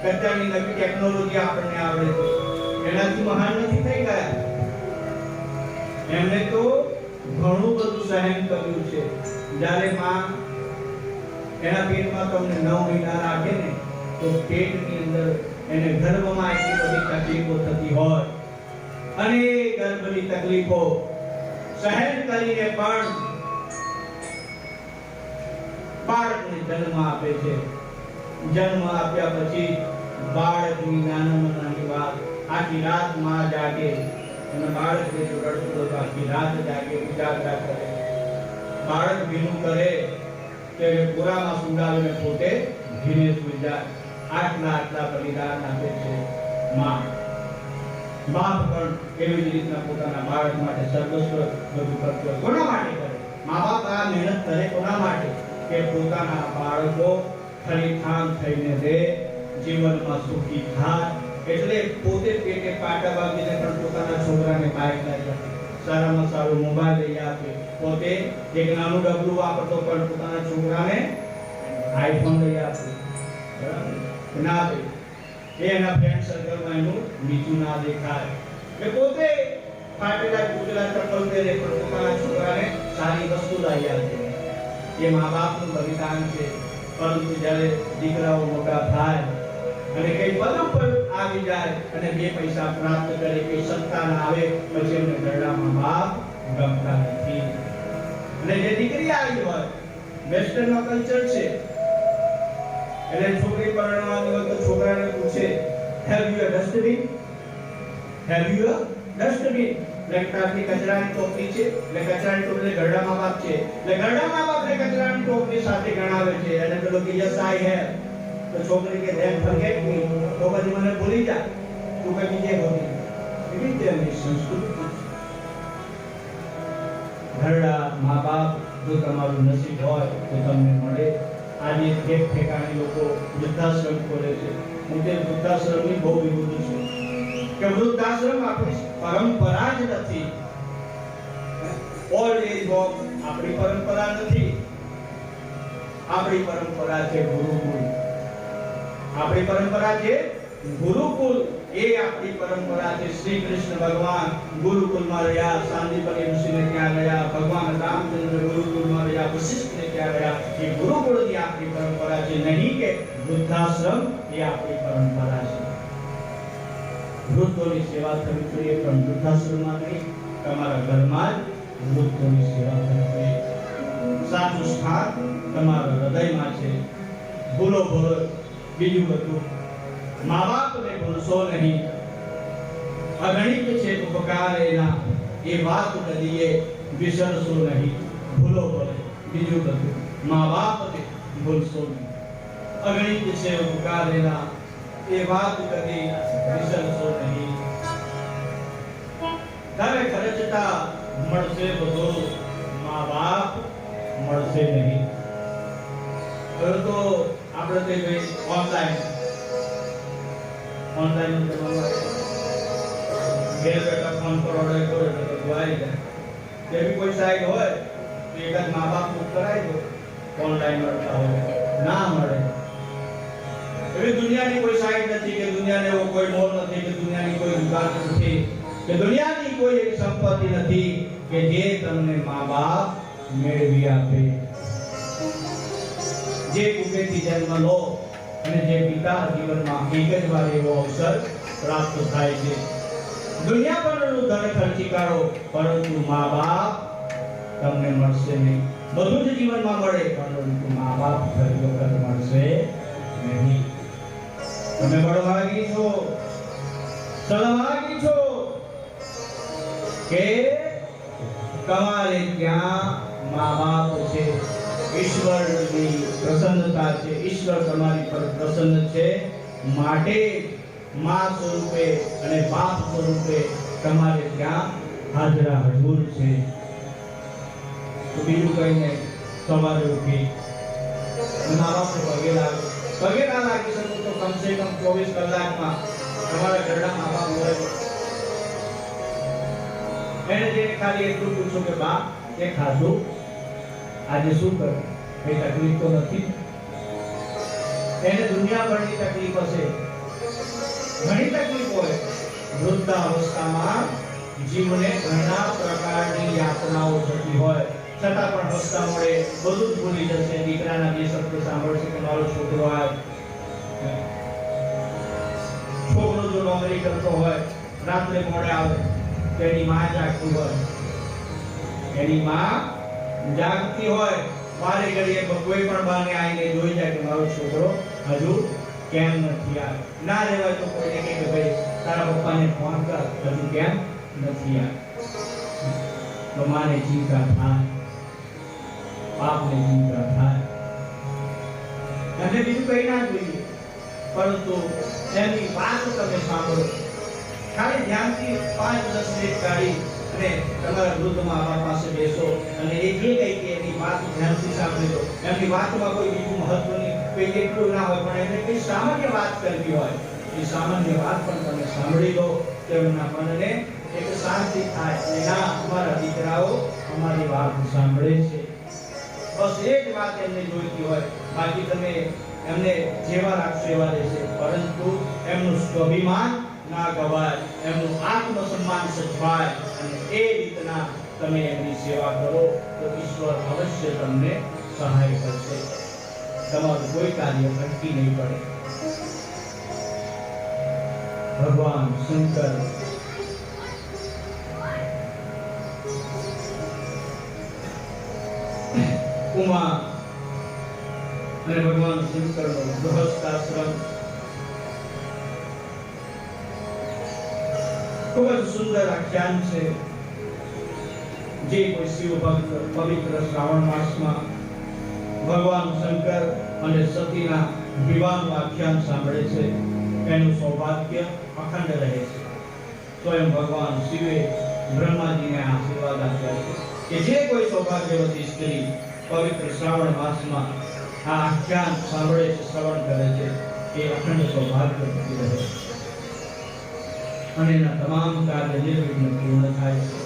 કચ્ચાની નવી ટેકનોલોજી આપણને આવડે છે, એનાથી મહાન નથી થઈ ગયા. એમને તો ઘણું બધું સહન કર્યું છે. જ્યારે માં એના પેટમાં તમને 9 મહિના રાખે ને તો પેટની અંદર એને ગર્ભમાં એટલી બધી તકલીફો થતી હોય અને ગર્ભની તકલીફો સહન કરીને પણ બાળકને જન્મ આપે છે. જન્મ આપ્યા પછી બાળકની નાની વાત આખી રાત માં જાગે અને બાળકને રડતું આખી રાત જાગે, ઉજાગરા કરે. બાળક ભીનું કરે કે પૂરામાં સુડાવીને પોતે ધીરે સુઈ જાય. આટલા બલિદાન આપે છે માં. બાપ પણ એવી જ રીતના પોતાના બાળક માટે સર્વસ્વ બધું કરતો. કોના માટે કરે? મા બાપ આ મહેનત કરે કોના માટે? કે પોતાના બાળકો ખરીખામ થઈને રહે, જીવનમાં સુખી થાય. એટલે પોતે પેટે પાટા વાગીને પણ પોતાના છોકરાને બાઈક લઈ આપે, સારામાં સારું મોબાઈલ લઈ આપે. પોતે એક નાનું ડબલું વાપરતો પણ પોતાના છોકરાને આઈફોન લઈ આપે. બરાબર ના આપે એના ફ્રેન્ડ સર્કલમાં એનું નીચું ના દેખાય. એ પોતે ફાટેલા તૂટેલા ચપ્પલ પહેરે પણ પોતાના છોકરાને સારી વસ્તુ લઈ આપે. એ મા બાપનું બલિદાન છે. પરંતુ જ્યારે દીકરાઓ મોટા થાય અને કઈ પદ ઉપર આવી જાય અને બે પૈસા પ્રાપ્ત કરે, કઈ સત્તા ના આવે, પછી એમને ઘરડામાં બાપ ગમતા નથી. અને જે દીકરી આવી હોય, વેસ્ટર્ન નો કલ્ચર છે, એટલે છોકરી પરણવાની હોય તો છોકરાને પૂછે, have you a dustbin? Have you a dustbin? એટલે કચરાની ટોપલી છે, એટલે કચરાની ટોપલી ઘરડામાં બાપ છે, એટલે ઘરડામાં બાપને કચરાની ટોપલી સાથે ગણાવે છે. અને પેલો કે યસ આઈ હેવ, તો છોકરી કે ધેન ફરગેટ મી, તો પછી મને ભૂલી જા, તું કઈ બીજે હોતી. એવી તેમની સંસ્કૃતિ. ઘરડા મા બાપ જો તમારું નસીબ હોય તો તમને મળે. આજે એક ઠેકાણે લોકો વૃદ્ધાશ્રમ ખોલે છે. હું તે વૃદ્ધાશ્રમની બહુ વિરુદ્ધ છું કે વૃદ્ધાશ્રમ આપણી પરંપરા જ નથી. ઓલ્ડ એજ હોમ આપણી પરંપરા નથી. આપણી પરંપરા છે ગુરુકુળ. આપણી પરંપરા છે ગુરુકુળ. એ આપણી પરંપરા છે. શ્રી કૃષ્ણ ભગવાન ગુરુકુળમાં રહ્યા, સાંદીપની ઋષિને ત્યાં રહ્યા, ભગવાન રામચંદ્ર ગુરુકુળમાં રહ્યા, વશિષ્ઠને ત્યાં રહ્યા. એ ગુરુકુળની આપણી પરંપરા છે, નહીં કે વૃદ્ધાશ્રમ એ આપણી પરંપરા છે. વૃદ્ધોની સેવા થવી જોઈએ, પણ વૃદ્ધાશ્રમમાં નહીં, તમારા ઘરમાં જ વૃદ્ધોની સેવા થવી જોઈએ. સાચું સ્થાન તમારા હૃદયમાં છે. ભૂલો ભૂલો બીજું બધું મા બાપને ભૂલશો નહીં. અગણિત છે ઉપકાર એના, એ વાત કદીએ વિસરશો નહીં. ભૂલો ભલે બીજું બધું મા બાપને ભૂલશો નહીં. અગણિત છે ઉપકાર એના, એ વાત કદી વિસરશો નહીં. ઘરે ખર્ચતા મળશે બધું, મા બાપ મળશે નહીં. હવે તો આપણે તે ઓનલાઈન ઘેર બેઠા ફોન પર ઓર્ડર કરો એટલે બધું આવી જાય. એવી કોઈ સાઈટ હોય તો એકાદ મા બાપ બુક કરાવી દો, ઓનલાઈન મળતા હોય. ના મળે એવી દુનિયાની કોઈ સાઈડ નથી કે દુનિયાને એવો કોઈ મોલ નથી કે દુનિયાની કોઈ દુકાન નથી કે દુનિયાની કોઈ એવી સંપત્તિ નથી કે જે તમને મા-બાપ મેળવી આપે. જે કુબેરથી જન્મ લો અને જે પિતા જીવનમાં એક જ વાર એવો અવસર પ્રાપ્ત થાય છે. દુનિયા પરનું ધન ખર્ચી કાઢો પરંતુ મા-બાપ તમને મળશે નહીં. બધું જ જીવનમાં મળે પરંતુ મા-બાપ ફરી વખત મળશે નહીં. તમે બળવાગી છો, સદભાગી છો કે તમારે ત્યાં મા-બાપ છે. ઈશ્વરની પ્રસન્નતા છે. ઈશ્વર તમારી પર પ્રસન્ન છે માટે મા સ્વરૂપે અને બાપ સ્વરૂપે તમારે ત્યાં હાજરા હજુર છે. તો બીજું કઈ નહીં, સવારે ઉઠી મા બાપને પગે લાગો. પગે ના લાગી શકો તો કમસે કમ 24 કલાકમાં તમારા ઘરના મા બાપ હોય એને જઈને ખાલી એટલું પૂછો કે બા તે ખાધું, આજે શું કર્યું, કઈ તકલીફ તો નથી. એને દુનિયાભરની તકલીફ હશે, ઘણી તકલીફ હોય. વૃદ્ધાવસ્થામાં જીવને ઘણા પ્રકારની યાતનાઓ થતી હોય છતાં પણ હસતા મળે, બધું જ ભૂલી જશે. દીકરાના બે શબ્દ સાંભળશે કે મારો છોકરો આવ્યો. છોકરો જો નોકરી કરતો હોય, રાત્રે મોડે આવે, તેની માં જાગતી હોય, એની માં જાગતી હોય, વારે ઘડીએ કોઈ પણ બાને આવીને જોઈ જાય કે મારો છોકરો હજુ કેમ નથી આવ્યો. ના રહેવાય તો કોઈને કહે કે ભાઈ તારા પપ્પાને ફોન કર, હજુ કેમ નથી આવ્યો. તો માને ચિંતા થાય, બાપને ચિંતા થાય. અને બીજું કઈ ના જોઈએ પરંતુ એમની વાત તમે સાંભળો. ખાલી ધ્યાનથી 5-10 મિનિટ કાઢી અને તમારા વૃદ્ધ મા-બાપ પાસે બેસો અને એ જે કઈ કે એની વાત ધ્યાનથી સાંભળી લો. એમની વાતમાં કોઈ બીજું મહત્વની કોઈ એટલું ના હોય પણ એમને કોઈ સામાન્ય વાત કરવી હોય, એ સામાન્ય વાત પણ તમે સાંભળી લો. તેમના મનને એક શાંતિ થાય કે ના અમારા દીકરાઓ અમારી વાત સાંભળે છે. બસ એ જ વાત એમને જોઈતી હોય. બાકી તમે એમને જેવા રાખશો એવા રહેશે, પરંતુ એમનું સ્વાભિમાન ના ગવાય, એમનું આત્મસન્માન સચવાય અને એ રીતના તમે એમની સેવા કરો તો ઈશ્વર અવશ્ય તમને સહાય કરશે. તમારું કોઈ કાર્ય અટકી નહીં પડે. ભગવાન શંકર ઉમા અને ભગવાન શંકરનો ગૃહસ્થાશ્રમ ખૂબ જ સુંદર આખ્યાન છે. જે કોઈ શિવ ભક્ત પવિત્ર શ્રાવણ માસમાં ભગવાન શંકર અને સતીના વિવાહનું આખ્યાન સાંભળે છે એનું સૌભાગ્ય અખંડ રહે છે. સ્વયં ભગવાન શિવે બ્રહ્માજીને આશીર્વાદ આપ્યા છે કે જે કોઈ સૌભાગ્યવતી સ્ત્રી પવિત્ર શ્રાવણ માસમાં આ આખ્યાન સાંભળે છે, શ્રવણ કરે છે, એ અખંડ સૌભાગ્યવતી રહે છે અને એના તમામ કાર્ય નિર્વિઘ્ન પૂર્ણ થાય છે.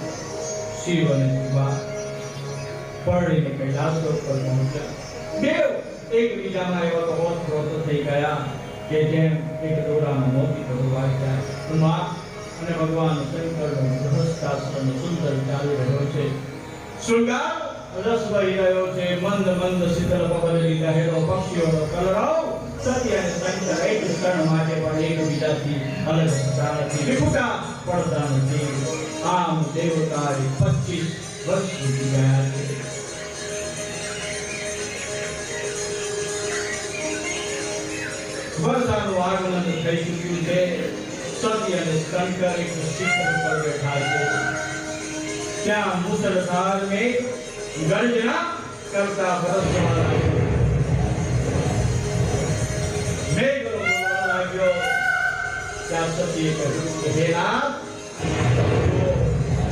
શિવ અને શિવા પરણીને કૈલાસ પર પહોંચ્યા. બેવ એકબીજામાં એવા તો ઓતપ્રોત થઈ ગયા કે જેમ એક દોરામાં મોતી પરોવાઈ જાય. ઉમા અને ભગવાન શંકરનો ગૃહસ્થાશ્રમ સુંદર ચાલી રહ્યો છે. શૃંગાર રસ વહી રહ્યો છે. મંદ મંદ શીતળ પવનની લહેરો, પક્ષીઓનો કલરવ. સતી અને શંકર એક ક્ષણ માટે પણ એકબીજાથી અલગ થતા નથી, વિખૂટા પડતા નથી. આમ દેવતાએ 25 વર્ષ વીતી ગયા છે. વર્ષાનું આગમન થઈ ચૂક્યું છે. સતી અને શંકર એક શિખર પર બેઠા છે. ત્યાં મુસળધાર મેઘ ગર્જના કરતા વરસવા લાગ્યો. મેઘ બોલવા લાગ્યો. ત્યાં સતીએ કહ્યું કે હે નાથ,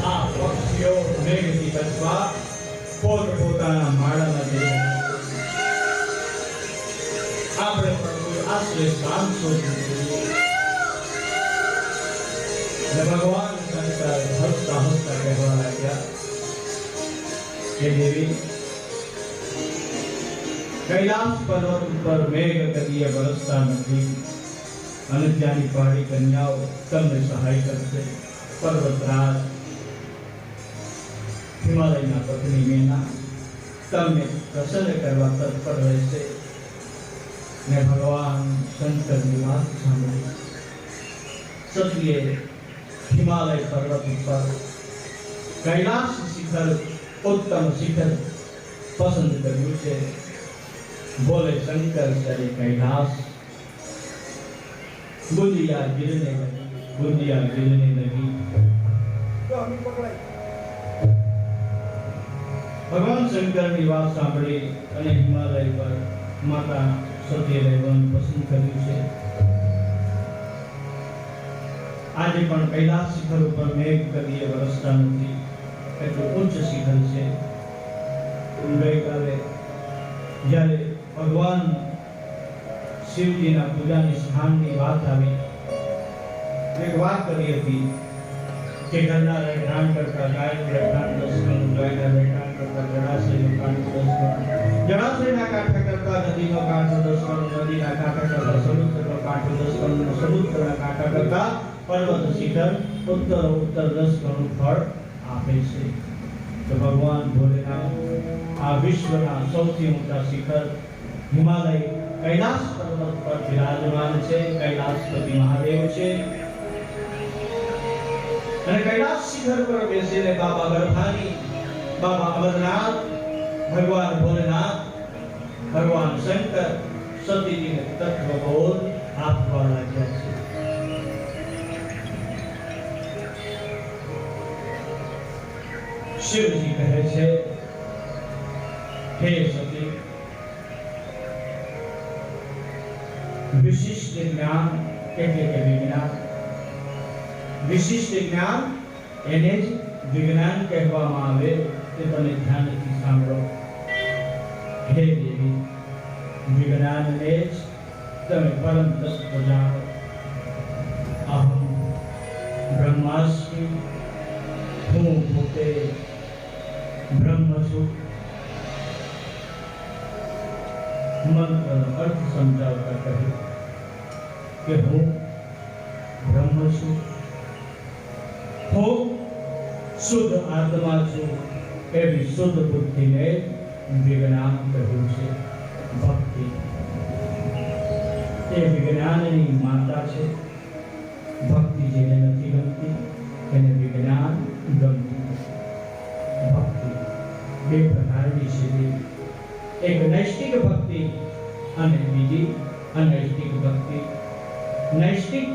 આ પક્ષીઓ મેઘથી બચવા પોતાના માળામાં જઈ રહ્યા છે. આપણે પણ કોઈ આશ્રય સ્થાન શોધવું જોઈએ. ભગવાન શંકર હસતા હસતા કહેવા લાગ્યા કે દેવી, કૈલાસ પર્વત ઉપર મેઘ ગતિએ વરસતા નથી અને ત્યાંની પહાડી કન્યાઓ તમને સહાય કરશે. પર્વતરાજ હિમાલયના પત્ની મેના તમને પ્રસન્ન કરવા તત્પર રહેશે. ને ભગવાન શંકરની વાત સાંભળી સતીએ હિમાલય પર્વત ઉપર કૈલાસ શિખર ઉત્તમ શિખર પસંદ કર્યું છે. બોલે શંકર ચલે कैलाश गुंजिया गिरने लगी. भगवान शंकर ની વાત સાંભળી અને હિમાલય પર માતા સતી રહેવાનું પસંદ કર્યું છે. આજે પણ કૈલાસ શિખર ઉપર મેઘ કદીએ વરસતા નથી, એટલું ઉચ્ચ શિખર છે. ગઈકાલે જ્યારે ભગવાન શિવજીના પૂજાની સ્થાનની વાત આવી, એક વાત કરી હતી કે ઘરના રહેઠાણ કરતા ગાયનું રહેઠાણ 10 ગણું, ગાયના રહેઠાણ કરતા જળાશયનું કાંઠું 10 ગણું, જળાશયના કાંઠા કરતા નદીનો કાંઠો 10 ગણું, નદીના કાંઠા કરતા સમુદ્રનો કાંઠો 10 ગણું, સમુદ્રના કાંઠા કરતા પર્વત શિખર ઉત્તર 10 ગણું ફળ આપે છે. તો ભગવાન ભોલેનાથ આ વિશ્વના સૌથી ઊંચા શિખર હિમાલય કૈલાસ પર્વત પર વિરાજમાન છે. કૈલાસપતિ મહાદેવ છે અને કૈલાસ શિખર પર બેસીને બાબા ગર્ભાની, બાબા અમરનાથ, ભગવાન ભોલેનાથ, ભગવાન શંકર સતીજીને તત્વબોધ આપવા લાગ્યા છે. શિવજી કહે છે, હે સતી, વિશિષ્ટ જ્ઞાન એટલે કે વિજ્ઞાન, વિશિષ્ટ જ્ઞાન એને જ વિજ્ઞાન કહેવામાં આવે. તે તમે ધ્યાનથી સાંભળો. હે દેવી, વિજ્ઞાનને જ તમે પરમ તત્વ જાણો. અહમ બ્રહ્માસ્મિ, હું પોતે બ્રહ્મ છું. મંત્રનો અર્થ સમજાવતા કહ્યું કે હું બ્રહ્મ છું, હું શુદ્ધ આત્મા છું. એવી શુદ્ધ બુદ્ધિને વિજ્ઞાન કહ્યું છે. ભક્તિ એ વિજ્ઞાનની માતા છે. ભક્તિ જેને નથી ગમતી એને વિજ્ઞાન ગમતું. ભક્તિ બે પ્રકારની છે. એક નૈષ્ટિક ભક્તિ અને બીજી અનૈષ્ટિક ભક્તિ. નૈષ્ટિક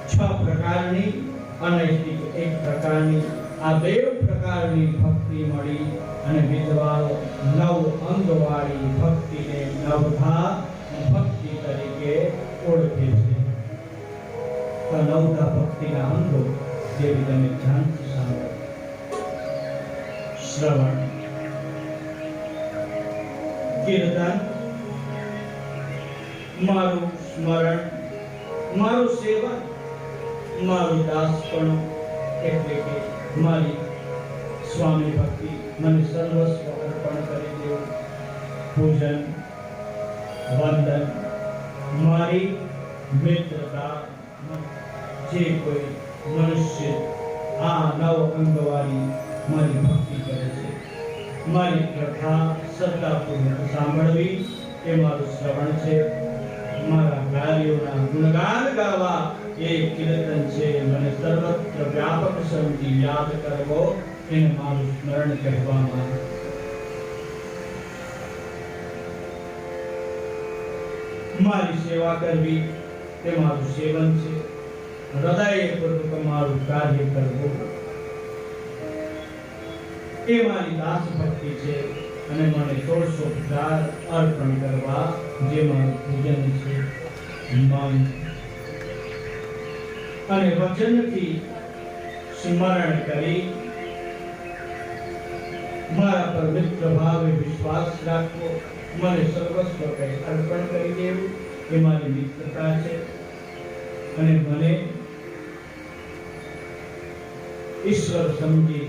6 પ્રકારની, અનૈષ્ટિક 1 પ્રકારની. આ બે પ્રકારની ભક્તિ મળી અને વિદ્વાન 9 અંગવાળી ભક્તિને નવધા ભક્તિ તરીકે ઓળખે છે. આ નવધા ભક્તિના અંગો જેવી તમે ધ્યાનથી સાંભળો. શ્રવણ, કીર્તન, મારું સ્મરણ, મારું સેવન, મારું દાસપણું એટલે કે મારી સ્વામી ભક્તિ, મને સર્વસ્વ અર્પણ કરી દેવું. પૂજન, વંદન, મારી મિત્રતા, જે કોઈ મનુષ્ય આ 9 અંગવાળી મારી ભક્તિ કરે છે, મારી કથા શ્રદ્ધાપૂર્વક સાંભળવી એ મારું શ્રવણ છે. મારા કાર્યોના ગુણગાન ગાવા એ કીર્તન છે. મને સર્વત્ર વ્યાપક સમજી યાદ કરવો એને મારું સ્મરણ કહેવામાં. મારી સેવા કરવી તે મારું સેવન છે. હૃદયપૂર્વક મારું કાર્ય કરવું એ મારી દાસ ભક્તિ છે. અને મને 16 અર્પણ કરવા જે મારું પૂજન છે. મન અને વચનથી સ્મરણ કરી મારા પર મિત્ર ભાવે વિશ્વાસ રાખવો, મને સર્વસ્વ કંઈ અર્પણ કરી દેવું એ મારી મિત્રતા છે. અને મને ઈશ્વર સમજી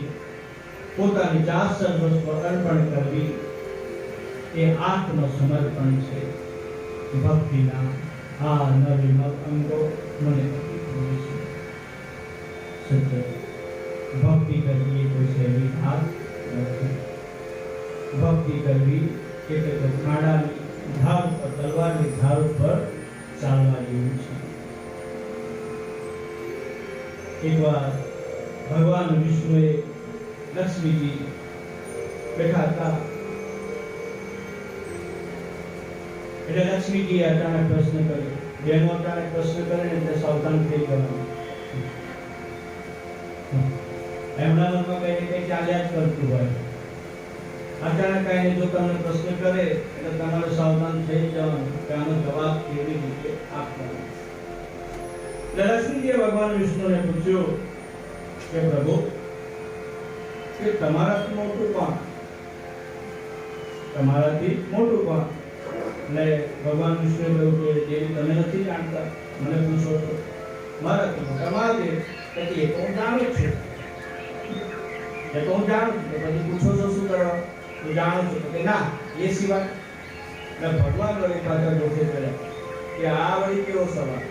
પોતાની જાત સર્વસ્વ અર્પણ કરવી એ આત્મસમર્પણ છે. ભક્તિના આ નવીન અંગો મને હોય છે. સત્ય ભક્તિ કરવી કોઈ સહેલી વાત નથી. ભક્તિ કરવી એટલે તો ખાડાની ધાર પર, તલવારની ધાર પર ચાલવા જેવું છે. એકવાર ભગવાન વિષ્ણુએ લક્ષ્મીજી બેઠા હતા એટલે લક્ષ્મીજીએ અચાનક પ્રશ્ન કર્યો. બહેનો અચાનક પ્રશ્ન કરે ને એટલે સાવધાન થઈ જવાનું. એમના મનમાં કઈ ને કઈ ચાલ્યા જ કરતું હોય. અચાનક આવીને જો તમને પ્રશ્ન કરે એટલે તમારે સાવધાન થઈ જવાનું કે આનો જવાબ કેવી રીતે આપવાનો. લક્ષ્મીજીએ ભગવાન વિષ્ણુને પૂછ્યું કે પ્રભુ, કે તમારાથી મોટું કોણ? તમારાથી મોટું કોણ? એટલે ભગવાન વિષ્ણુએ કહ્યું કે દેવી તમે નથી જાણતા, મને પૂછો છો. મારાથી મોટા મહાદેવ. પછી એ તો હું જાણું છું, એ તો હું જાણું છું. પછી પૂછો છો શું કરવા? હું જાણું છું કે ના એ સિવાય. એટલે ભગવાન વળી પાછા જોખે કર્યા કે આ વળી કેવો સવાલ,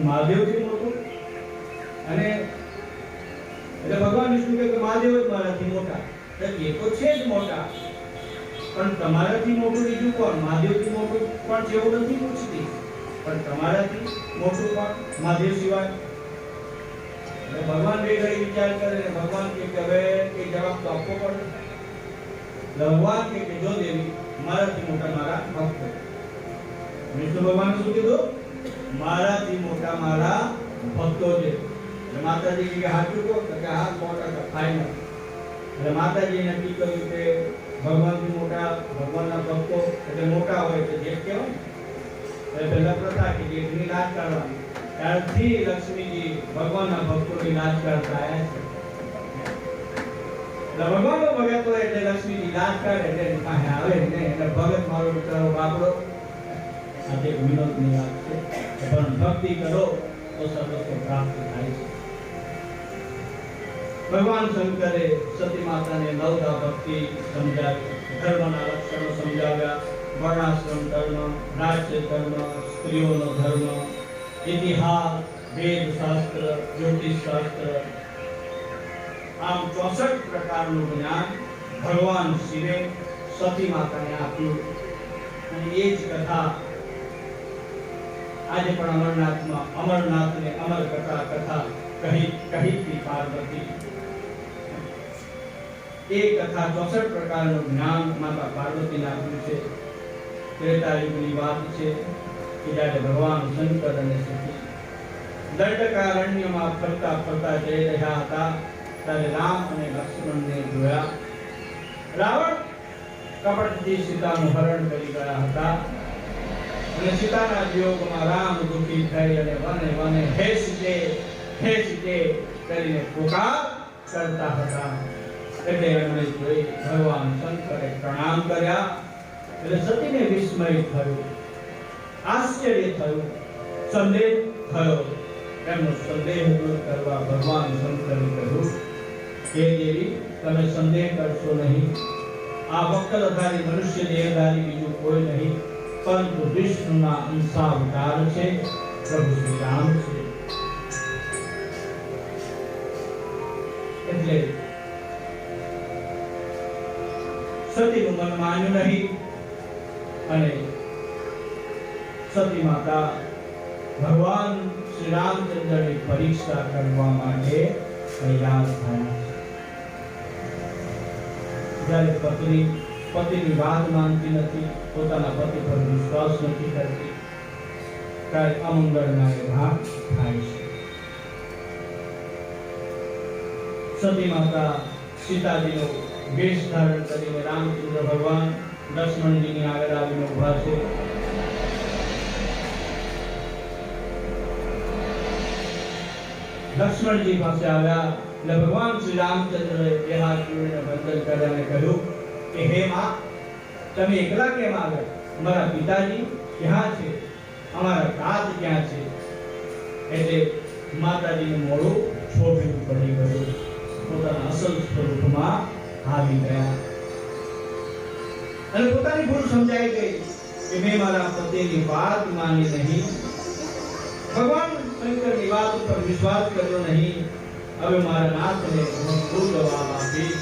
મહાદેવથી મોટું? અને એટલે ભગવાન વિષ્ણુ કહે કે મહાદેવ જ મારાથી મોટા. એ તો છે જ મોટા, પણ તમારાથી મોટું બીજું કોણ? મહાદેવથી મોટું પણ જેવું નથી પૂછતી, પણ તમારાથી મોટું કોણ મહાદેવ સિવાય? એટલે ભગવાન બે ઘડી વિચાર કરે ને ભગવાન કે હવે એ જવાબ તો આપવો પડે. ભગવાન કે જો દેવી, મારાથી મોટા મારા ભક્તો. વિષ્ણુ ભગવાન શું કીધું? મારાથી મોટા મારા ભક્તો છે. માતાજી કે હાચું કહો કે હા મોટા ફાઈનલ. એટલે માતાજી નક્કી કર્યું કે ભગવાનથી મોટા ભગવાનના ભક્તો એટલે મોટા હોય તો જેઠ કહેવાય. એટલે પહેલા પ્રથા કે જેઠની લાજ કાઢવાની. ત્યારથી લક્ષ્મીજી ભગવાનના ભક્તોની લાજ કાઢતા આવ્યા છે. એટલે ભગવાનનો ભગત હોય એટલે લક્ષ્મીજી લાજ કાઢે એટલે પાસે આવે ને એટલે ભગત મારો બિચારો બાપડો. આ એક વિનોદની વાત છે, પણ ભક્તિ કરો તો સર્વસ્વ પ્રાપ્ત થાય છે. ભગવાન શંકરે સતી માતાને નવધા ભક્તિ સમજાવી, ધર્મના લક્ષણો સમજાવ્યા, વર્ણાશ્રમ ધર્મ, રાજ્ય ધર્મ, સ્ત્રીઓનો ધર્મ, ઇતિહાસ, વેદ શાસ્ત્ર, જ્યોતિષ શાસ્ત્ર, આમ 64 પ્રકારનું જ્ઞાન ભગવાન શિવે સતી માતાને આપ્યું. અને એ જ કથા આજે પણ અમરનાથમાં અમરનાથને અમર કથા કહી પાર્વતી. એ કથા 64 પ્રકારનું જ્ઞાન માતા પાર્વતીને આપ્યું છે. ત્રેતા યુગની વાત છે કે જ્યારે ભગવાન શંકર અને સતી દંડકારણ્યમાં ફરતા ફરતા જઈ રહ્યા હતા ત્યારે રામ અને લક્ષ્મણને જોયા. રાવણ કપટથી સીતાનું હરણ કરી ગયા હતા અને સીતાના વિયોગમાં રામ દુઃખી થઈ અને વને વને હે સીતે કરીને પુકાર કરતા હતા. એટલે એમણે જોઈ ભગવાન શંકરે પ્રણામ કર્યા. એટલે સતીને વિસ્મય થયું, આશ્ચર્ય થયું, સંદેહ થયો. એમનો સંદેહ દૂર કરવા ભગવાન શંકરે કહ્યું કે દેવી તમે સંદેહ કરશો નહીં. આ વક્રધારી મનુષ્ય દેહધારી બીજું કોઈ નહીં પરંતુ વિષ્ણુના અંશાવતાર છે, પ્રભુ શ્રી રામ છે. એટલે સતીનું મન માન્યું નહીં અને સતી માતા ભગવાન શ્રી રામચંદ્રની પરીક્ષા કરવા માટે તૈયાર થયા. જ્યારે પતિની વાત માનતી નથી, પોતાના પતિ પર વિશ્વાસ નથી કરતી, ત્યારે અમંગળના એ ભાગ થાય છે. સતી માતા સીતાજીનો વેશ ધારણ કરીને રામચંદ્ર ભગવાન લક્ષ્મણજીની આગળ આવીને ઉભા છે. લક્ષ્મણજી પાસે આવ્યા એટલે ભગવાન શ્રી રામચંદ્રએ બે હાથ જોડીને વંદન કર્યા અને કહ્યું કે હે માં, તમે એકલા કેમ આવ્યા? અમારા પિતાજી ક્યાં છે? અમારા તાત ક્યાં છે? એટલે માતાજીનું મોઢું છોડ્યું પડી ગયું, પોતાના અસલ સ્વરૂપમાં આવી ગયા. અને પોતાની ભૂલ સમજાઈ ગઈ કે મેં મારા પતિની વાત માની નહીં, ભગવાન શંકરની વાત ઉપર વિશ્વાસ કર્યો નહીં, હવે મારા નાથને હું શું જવાબ આપીશ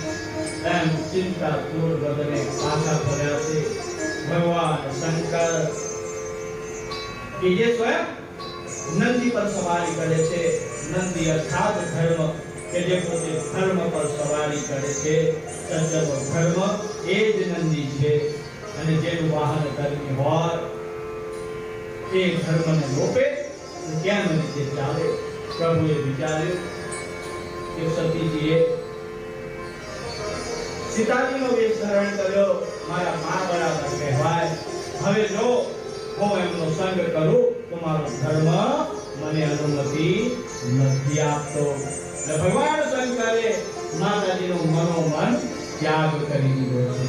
એમ ચિંતા દૂર બદલે પાછા ફર્યા છે ભગવાન શંકર કે જે સ્વયં નંદી પર સવારી કરે છે, નંદી અર્થાત ધર્મ કે જે પોતે ધર્મ પર સવારી કરે છે, સજ્જનો ધર્મ એ જ નંદી છે અને જેનું વાહન ધર્મી હોય એ ધર્મને લોપે તો ક્યાં રીતે ચાલે. પ્રભુએ વિચાર્યું કે સતીજીએ સીતાજીનો વેશ ધારણ કર્યો, મારા મા બરાબર કહેવાય, હવે જો હું એમનો સંગ કરું તો મારો ધર્મ મને અનુમતિ નથી આપતો. ભગવાન શંકરે માતાજીનો મનોમન ત્યાગ કરી દીધો છે.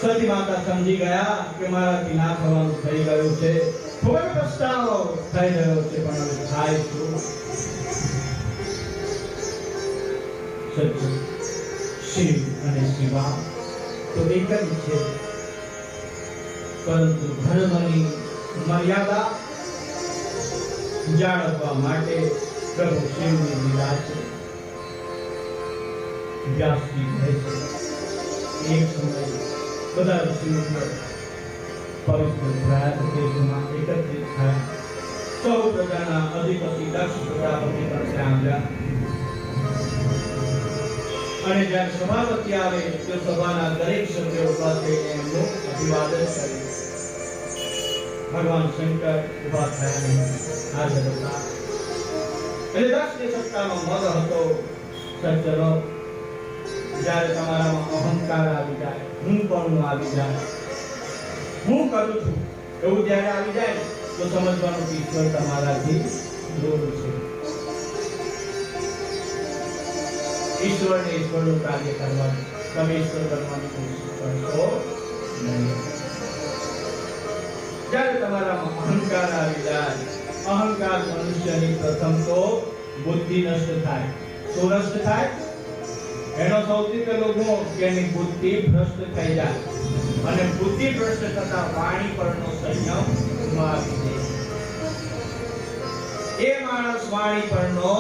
સતી માતા સમજી ગયા કે મારાથી ના થવાનું થઈ ગયું છે, થોડો પસ્તાવો થઈ ગયો છે, પણ હવે થાય શું? સત્ય શિવ અને શિવા તો એક જ છે, પરંતુ ધર્મની મર્યાદા જાળવવા માટે પ્રભુ શિવની લીલા છે. વ્યાસજી કહે છે એક સમય બધા ઋષિઓ પવિત્ર પ્રયાગ દેશમાં એકત્રિત થયા. સૌ પ્રજાના અધિપતિ દક્ષ પ્રજાપતિ પર ત્યાં ગયા અને જ્યારે સભાપતિ આવે તો સભાના દરેક સભ્યો ઉભા થઈને એમનું અભિવાદન કર્યું. ભગવાન શંકર ઉભા થયા નહીં, હાજર હતા. એટલે દક્ષની સત્તાનો મદ હતો. સજ્જનો, જ્યારે તમારામાં અહંકાર આવી જાય, હું પણ આવી જાય, હું કરું છું એવું જ્યારે આવી જાય તો સમજવાનું કે ઈશ્વર તમારાથી દૂર છે. ઈશ્વરને ઈશ્વરનું કાર્ય કરવાનું, તમે ઈશ્વર બનવાની કોશિશ કરશો નહીં. જ્યારે તમારામાં અહંકાર આવી જાય, અહંકાર મનુષ્યની પ્રથમ તો બુદ્ધિ નષ્ટ થાય. શું નષ્ટ થાય? એનો સૌથી પહેલો ગુણ કે એની બુદ્ધિ ભ્રષ્ટ થઈ જાય અને બુદ્ધિ ભ્રષ્ટ થતા વાણી પરનો સંયમ ગુમાવી દે. એ માણસ વાણી પરનો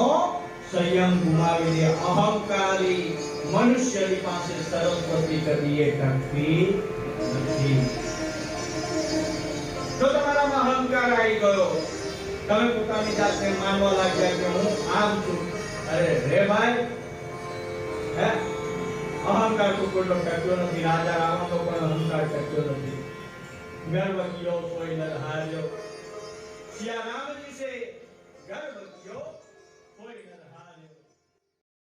સંયમ ગુમાવી દે. અહંકારી મનુષ્યની પાસે સરસ્વતી કદીએ ટકતી નથી. જો તમારામાં અહંકાર આવી ગયો, તમે પોતાની જાતને માનવા લાગ્યા કે હું આમ છું, અરે રે ભાઈ, અહંકાર તો કોઈ ટક્યો નથી. રાજા રાવણનો પણ અહંકાર ટક્યો નથી. ગર્વ કિયો સોય નર હાર્યો. સિયા રામજી સે ગર્વ કિયો સોય